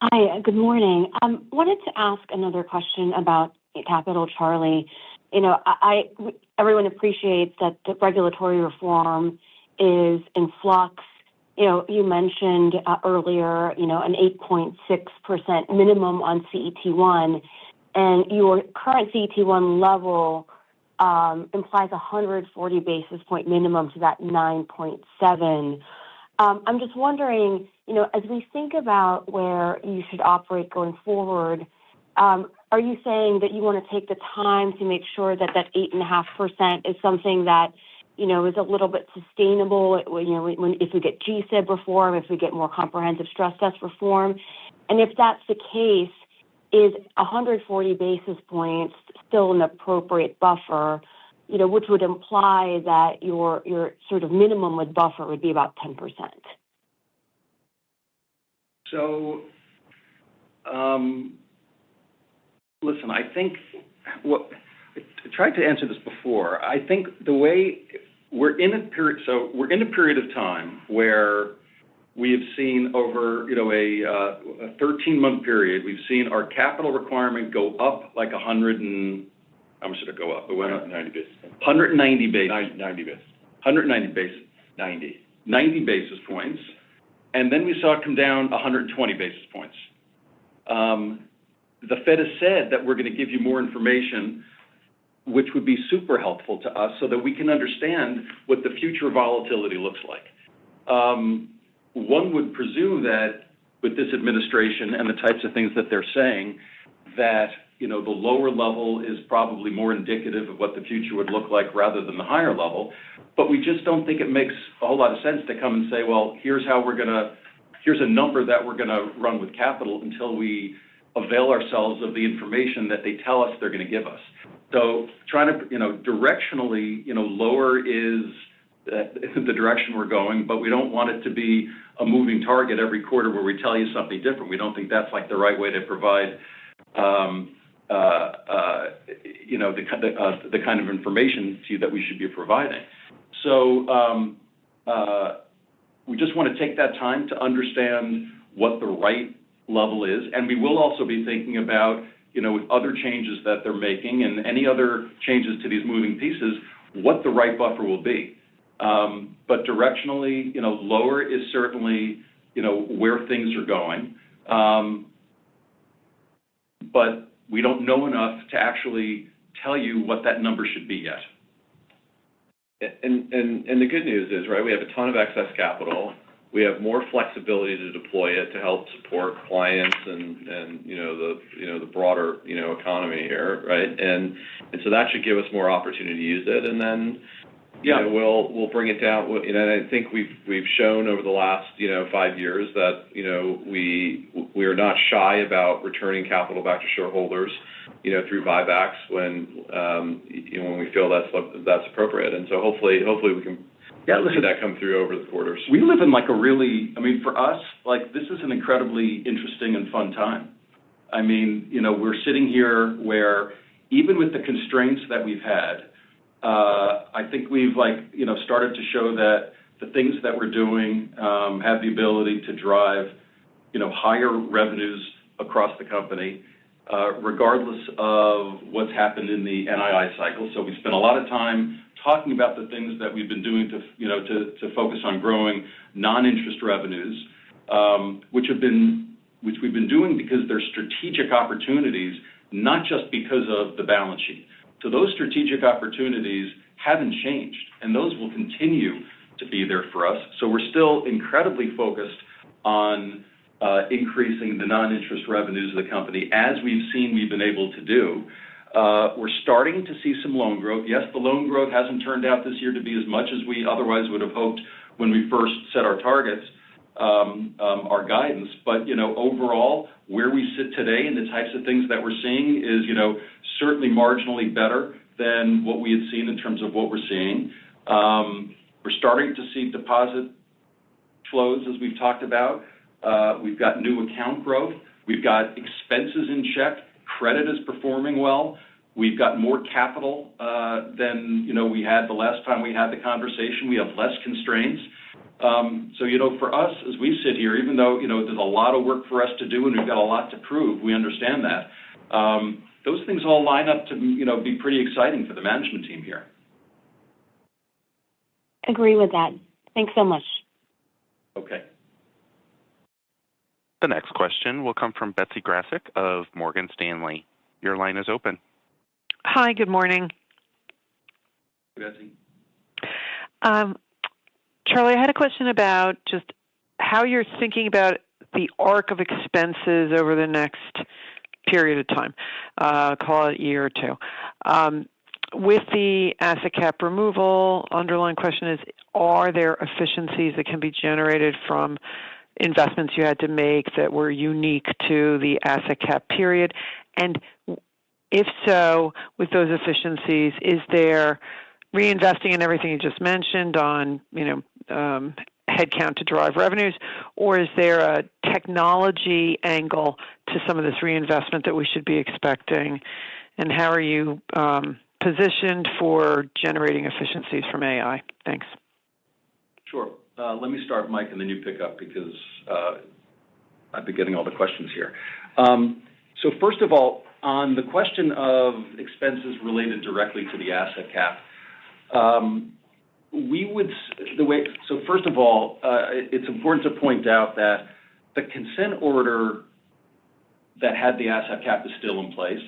Hi, good morning. Wanted to ask another question about capital, Charlie. Everyone appreciates that the regulatory reform is in flux. You mentioned earlier, an 8.6% minimum on CET1, and your current CET1 level implies a 140 basis point minimum to that 9.7. I'm just wondering, as we think about where you should operate going forward, are you saying that you want to take the time to make sure that that 8.5% is something that is a little bit sustainable, if we get GSIB reform, if we get more comprehensive stress test reform? And if that's the case, is 140 basis points still an appropriate buffer, which would imply that your sort of minimum with buffer would be about 10%? So, listen, I think I tried to answer this before. I think the way we're in a period of time where we have seen over a 13-month period, we've seen our capital requirement go up like 100 and how much did it go up? It went up 90 basis. 190 basis. 90 basis. 190 basis. 90 basis points, and then we saw it come down 120 basis points. The Fed has said that we're going to give you more information, which would be super helpful to us so that we can understand what the future volatility looks like. One would presume that with this administration and the types of things that they're saying, that the lower level is probably more indicative of what the future would look like rather than the higher level. But we just don't think it makes a whole lot of sense to come and say, well, here's a number that we're going to run with capital until we avail ourselves of the information that they tell us they're going to give us. So trying to, directionally, lower is the direction we're going, but we don't want it to be a moving target every quarter where we tell you something different. We don't think that's like the right way to provide, the kind of information to you that we should be providing. So we just want to take that time to understand what the right level is, and we will also be thinking about, with other changes that they're making and any other changes to these moving pieces, what the right buffer will be. But directionally, lower is certainly, where things are going. But we don't know enough to actually tell you what that number should be yet. And the good news is, right, we have a ton of excess capital. We have more flexibility to deploy it to help support clients and the broader economy here, right? And so that should give us more opportunity to use it, and then we'll bring it down. And I think we've shown over the last 5 years that we are not shy about returning capital back to shareholders through buybacks when we feel that's appropriate. And so hopefully we can see that come through over the quarters. We live in for us, this is an incredibly interesting and fun time. We're sitting here where even with the constraints that we've had, I think we've started to show that the things that we're doing have the ability to drive higher revenues across the company, regardless of what's happened in the NII cycle. So we spent a lot of time talking about the things that we've been doing to focus on growing non-interest revenues, which we've been doing because they're strategic opportunities, not just because of the balance sheet. So those strategic opportunities haven't changed, and those will continue to be there for us. So we're still incredibly focused on increasing the non-interest revenues of the company, as we've been able to do. We're starting to see some loan growth. Yes, the loan growth hasn't turned out this year to be as much as we otherwise would have hoped when we first set our targets, our guidance. But, overall, where we sit today and the types of things that we're seeing is, certainly marginally better than what we had seen in terms of what we're seeing. We're starting to see deposit flows, as we've talked about. We've got new account growth. We've got expenses in check. Credit is performing well. We've got more capital than we had the last time we had the conversation. We have less constraints. So for us, as we sit here, even though there's a lot of work for us to do and we've got a lot to prove, we understand that. Those things all line up to be pretty exciting for the management team here. Agree with that. Thanks so much. Okay. The next question will come from Betsy Graseck of Morgan Stanley. Your line is open. Hi, good morning. Hey, Betsy. Charlie, I had a question about just how you're thinking about the arc of expenses over the next period of time, call it a year or two. With the asset cap removal, underlying question is, are there efficiencies that can be generated from investments you had to make that were unique to the asset cap period? And if so, with those efficiencies, is there reinvesting in everything you just mentioned on, headcount to drive revenues, or is there a technology angle to some of this reinvestment that we should be expecting? And how are you positioned for generating efficiencies from AI? Thanks. Sure. Let me start, Mike, and then you pick up because I've been getting all the questions here. So first of all, on the question of expenses related directly to the asset cap, so first of all, it's important to point out that the consent order that had the asset cap is still in place.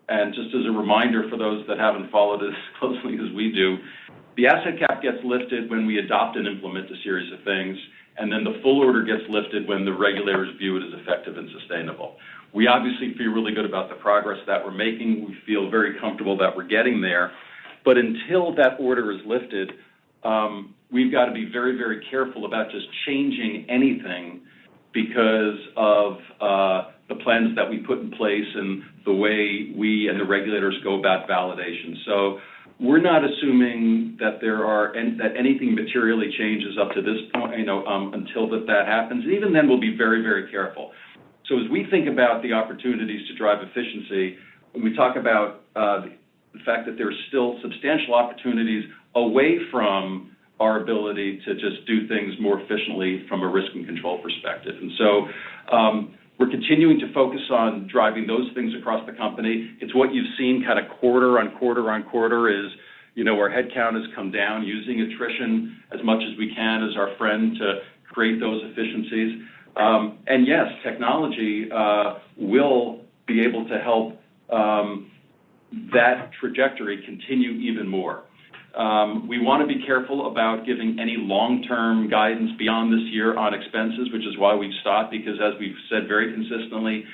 And just as a reminder for those that haven't followed as closely as we do, the asset cap gets lifted when we adopt and implement a series of things, and then the full order gets lifted when the regulators view it as effective and sustainable. We obviously feel really good about the progress that we're making. We feel very comfortable that we're getting there. But until that order is lifted, we've got to be very, very careful about just changing anything because of the plans that we put in place and the way we and the regulators go about validation. So we're not assuming that that anything materially changes up to this point, until that happens. And even then, we'll be very, very careful. So as we think about the opportunities to drive efficiency, when we talk about the fact that there are still substantial opportunities away from our ability to just do things more efficiently from a risk and control perspective. And so we're continuing to focus on driving those things across the company. It's what you've seen kind of quarter on quarter is, our headcount has come down, using attrition as much as we can as our friend to create those efficiencies. And yes, technology will be able to help that trajectory continue even more. We want to be careful about giving any long-term guidance beyond this year on expenses, which is why we've stopped, because as we've said very consistently,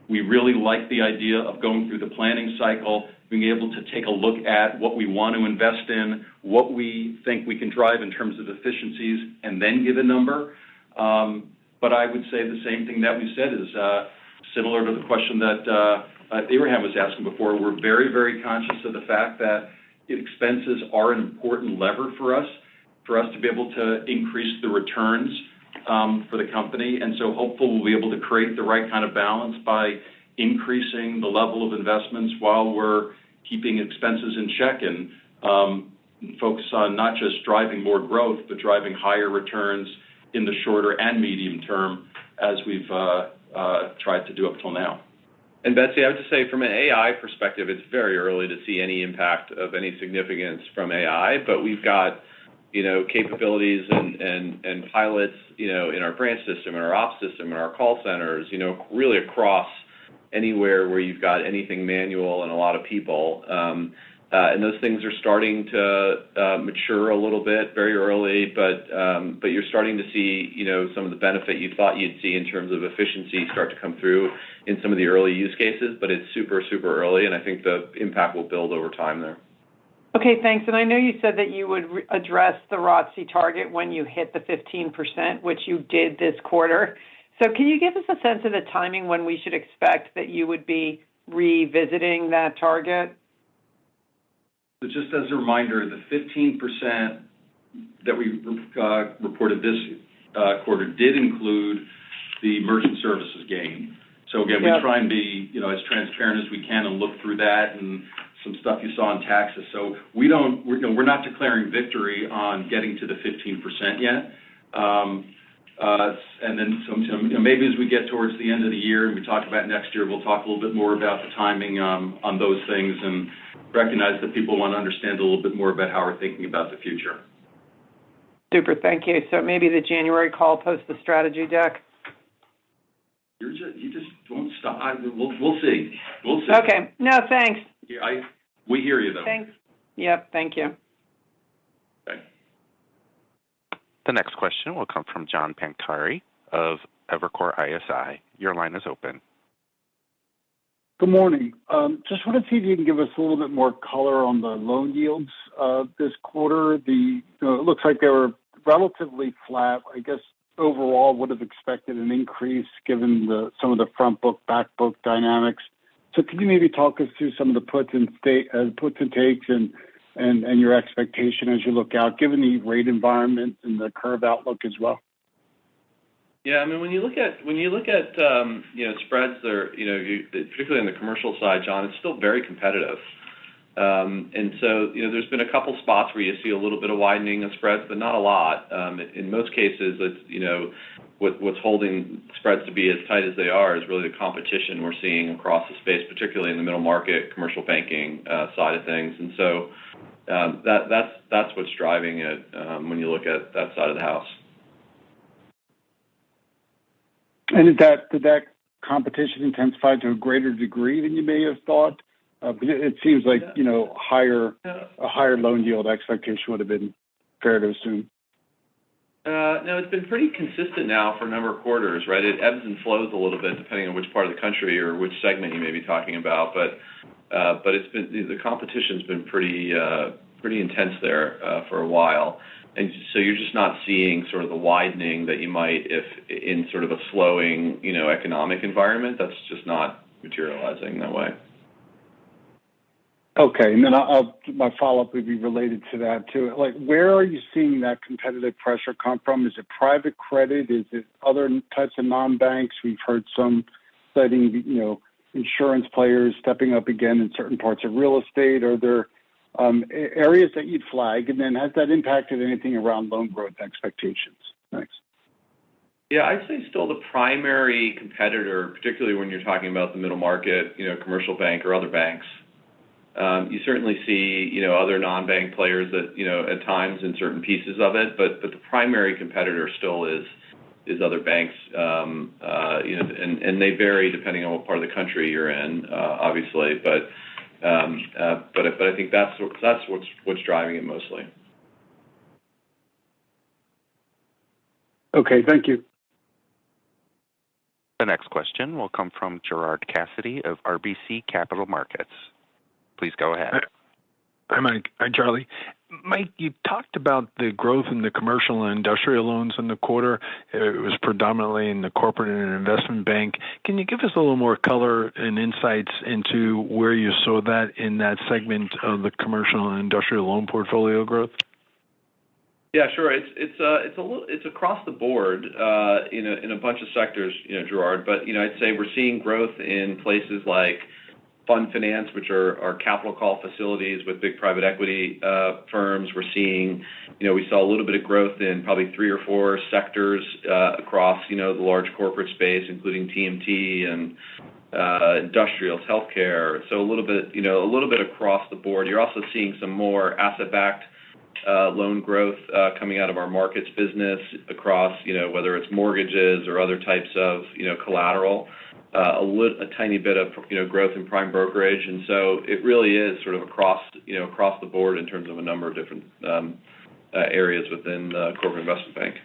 we really like the idea of going through the planning cycle, being able to take a look at what we want to invest in, what we think we can drive in terms of efficiencies, and then give a number. But I would say the same thing that we said is similar to the question that Abraham was asking before. We're very, very conscious of the fact that expenses are an important lever for us to be able to increase the returns for the company. And so hopefully we'll be able to create the right kind of balance by increasing the level of investments while we're keeping expenses in check and focus on not just driving more growth, but driving higher returns in the shorter and medium term as we've tried to do up till now. And Betsy, I would just say from an AI perspective, it's very early to see any impact of any significance from AI, but we've got, capabilities and pilots, in our branch system, in our ops system, in our call centers, really across anywhere where you've got anything manual and a lot of people. And those things are starting to mature a little bit, very early, but you're starting to see, some of the benefit you thought you'd see in terms of efficiency start to come through in some of the early use cases, but it's super, super early, and I think the impact will build over time there. Okay, thanks. And I know you said that you would address the ROTCE target when you hit the 15%, which you did this quarter. So can you give us a sense of the timing when we should expect that you would be revisiting that target? So just as a reminder, the 15% that we reported this quarter did include the merchant services gain. So again, we try and be, as transparent as we can and look through that and some stuff you saw in taxes. So we're not declaring victory on getting to the 15% yet. And then maybe as we get towards the end of the year and we talk about next year, we'll talk a little bit more about the timing on those things and recognize that people want to understand a little bit more about how we're thinking about the future. Super, thank you. So maybe the January call post the strategy deck? You just won't stop. We'll see. We'll see. Okay. No, thanks. Yeah, we hear you, though. Thanks. Yep, thank you. Okay. The next question will come from John Pancari of Evercore ISI. Your line is open. Good morning. Just want to see if you can give us a little bit more color on the loan yields this quarter. It looks like they were relatively flat. I guess overall would have expected an increase given some of the front book, back book dynamics. So could you maybe talk us through some of the puts and takes and your expectation as you look out, given the rate environment and the curve outlook as well? Yeah, I mean, when you look at spreads, there, particularly on the commercial side, John, it's still very competitive. And so, there's been a couple spots where you see a little bit of widening of spreads, but not a lot. In most cases, it's, what's holding spreads to be as tight as they are is really the competition we're seeing across the space, particularly in the middle market, commercial banking side of things. And so that's what's driving it when you look at that side of the house. And did that competition intensify to a greater degree than you may have thought? It seems like a higher loan yield expectation would have been fair to assume. No, it's been pretty consistent now for a number of quarters, right? It ebbs and flows a little bit depending on which part of the country or which segment you may be talking about, but it's been, the competition's been pretty intense there for a while. And so you're just not seeing sort of the widening that you might if in sort of a slowing, economic environment. That's just not materializing that way. Okay, and then my follow-up would be related to that too. Like, where are you seeing that competitive pressure come from? Is it private credit? Is it other types of non-banks? We've heard some citing, insurance players stepping up again in certain parts of real estate. Are there areas that you'd flag? And then has that impacted anything around loan growth expectations? Thanks. Yeah, I'd say still the primary competitor, particularly when you're talking about the middle market, commercial bank or other banks. You certainly see, other non-bank players that, at times in certain pieces of it, but the primary competitor still is other banks, and they vary depending on what part of the country you're in, obviously, but I think that's what's driving it mostly. Okay, thank you. The next question will come from Gerard Cassidy of RBC Capital Markets. Please go ahead. Hi, Mike. Hi, Charlie. Mike, you talked about the growth in the commercial and industrial loans in the quarter. It was predominantly in the corporate and investment bank. Can you give us a little more color and insights into where you saw that in that segment of the commercial and industrial loan portfolio growth? Yeah, sure. It's across the board, in a bunch of sectors, Gerard. But I'd say we're seeing growth in places like fund finance, which are capital call facilities with big private equity firms. We're seeing, we saw a little bit of growth in probably 3 or 4 sectors across, the large corporate space, including TMT and industrials, healthcare. So a little bit across the board. You're also seeing some more asset-backed loan growth coming out of our markets business across, whether it's mortgages or other types of, collateral. A tiny bit of, growth in prime brokerage, and so it really is sort of across the board in terms of a number of different areas within the corporate investment bank.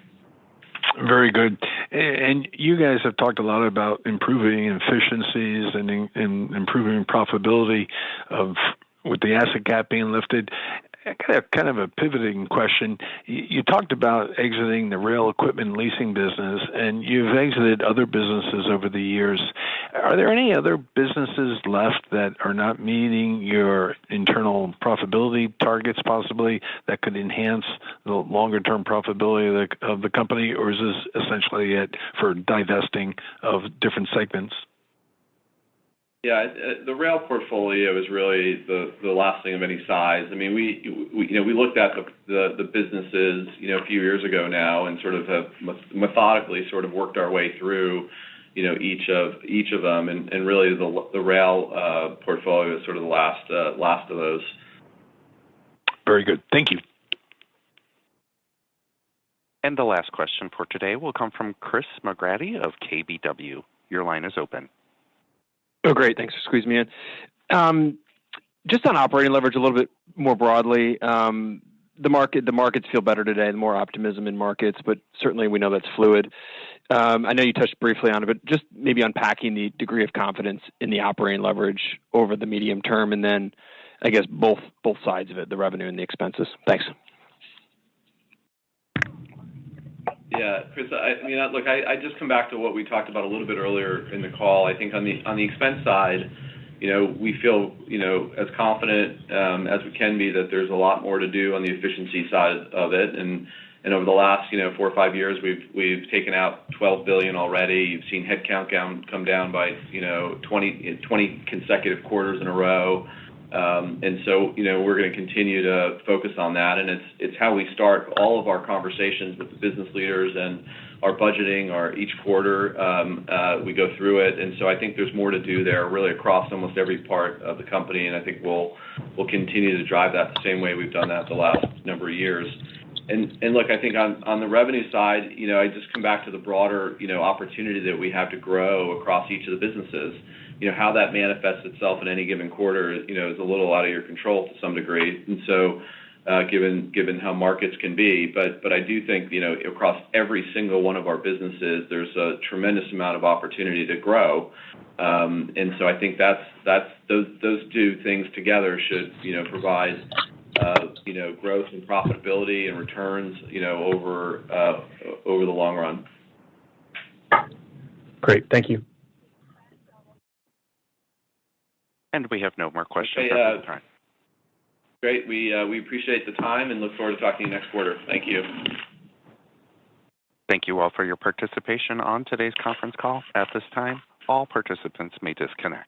Very good. And you guys have talked a lot about improving efficiencies and improving profitability with the asset cap being lifted. I got a kind of a pivoting question. You talked about exiting the rail equipment leasing business, and you've exited other businesses over the years. Are there any other businesses left that are not meeting your internal profitability targets, possibly, that could enhance the longer-term profitability of the company, or is this essentially it for divesting of different segments? Yeah, the rail portfolio is really the last thing of any size. I mean, we looked at the businesses, a few years ago now, and sort of have methodically sort of worked our way through, each of them, and really the rail portfolio is sort of the last of those. Very good. Thank you. And the last question for today will come from Chris McGratty of KBW. Your line is open. Oh, great. Thanks for squeezing me in. Just on operating leverage a little bit more broadly, the markets feel better today, more optimism in markets, but certainly we know that's fluid. I know you touched briefly on it, but just maybe unpacking the degree of confidence in the operating leverage over the medium term, and then I guess both sides of it, the revenue and the expenses. Thanks. Yeah, Chris, I just come back to what we talked about a little bit earlier in the call. I think on the expense side, we feel, as confident as we can be that there's a lot more to do on the efficiency side of it. And over the last, 4 or 5 years, we've taken out $12 billion already. You've seen headcount come down by, 20 consecutive quarters in a row. And so, we're going to continue to focus on that. And it's how we start all of our conversations with the business leaders and our budgeting, each quarter, we go through it. And so I think there's more to do there really across almost every part of the company. And I think we'll continue to drive that the same way we've done that the last number of years. And look, I think on the revenue side, I just come back to the broader, opportunity that we have to grow across each of the businesses. How that manifests itself in any given quarter, is a little out of your control to some degree. And so, given how markets can be, but I do think, across every single one of our businesses, there's a tremendous amount of opportunity to grow. And so I think those two things together should, provide, growth and profitability and returns, over the long run. Great. Thank you. And we have no more questions at this time. Great. We appreciate the time and look forward to talking to you next quarter. Thank you. Thank you all for your participation on today's conference call. At this time, all participants may disconnect.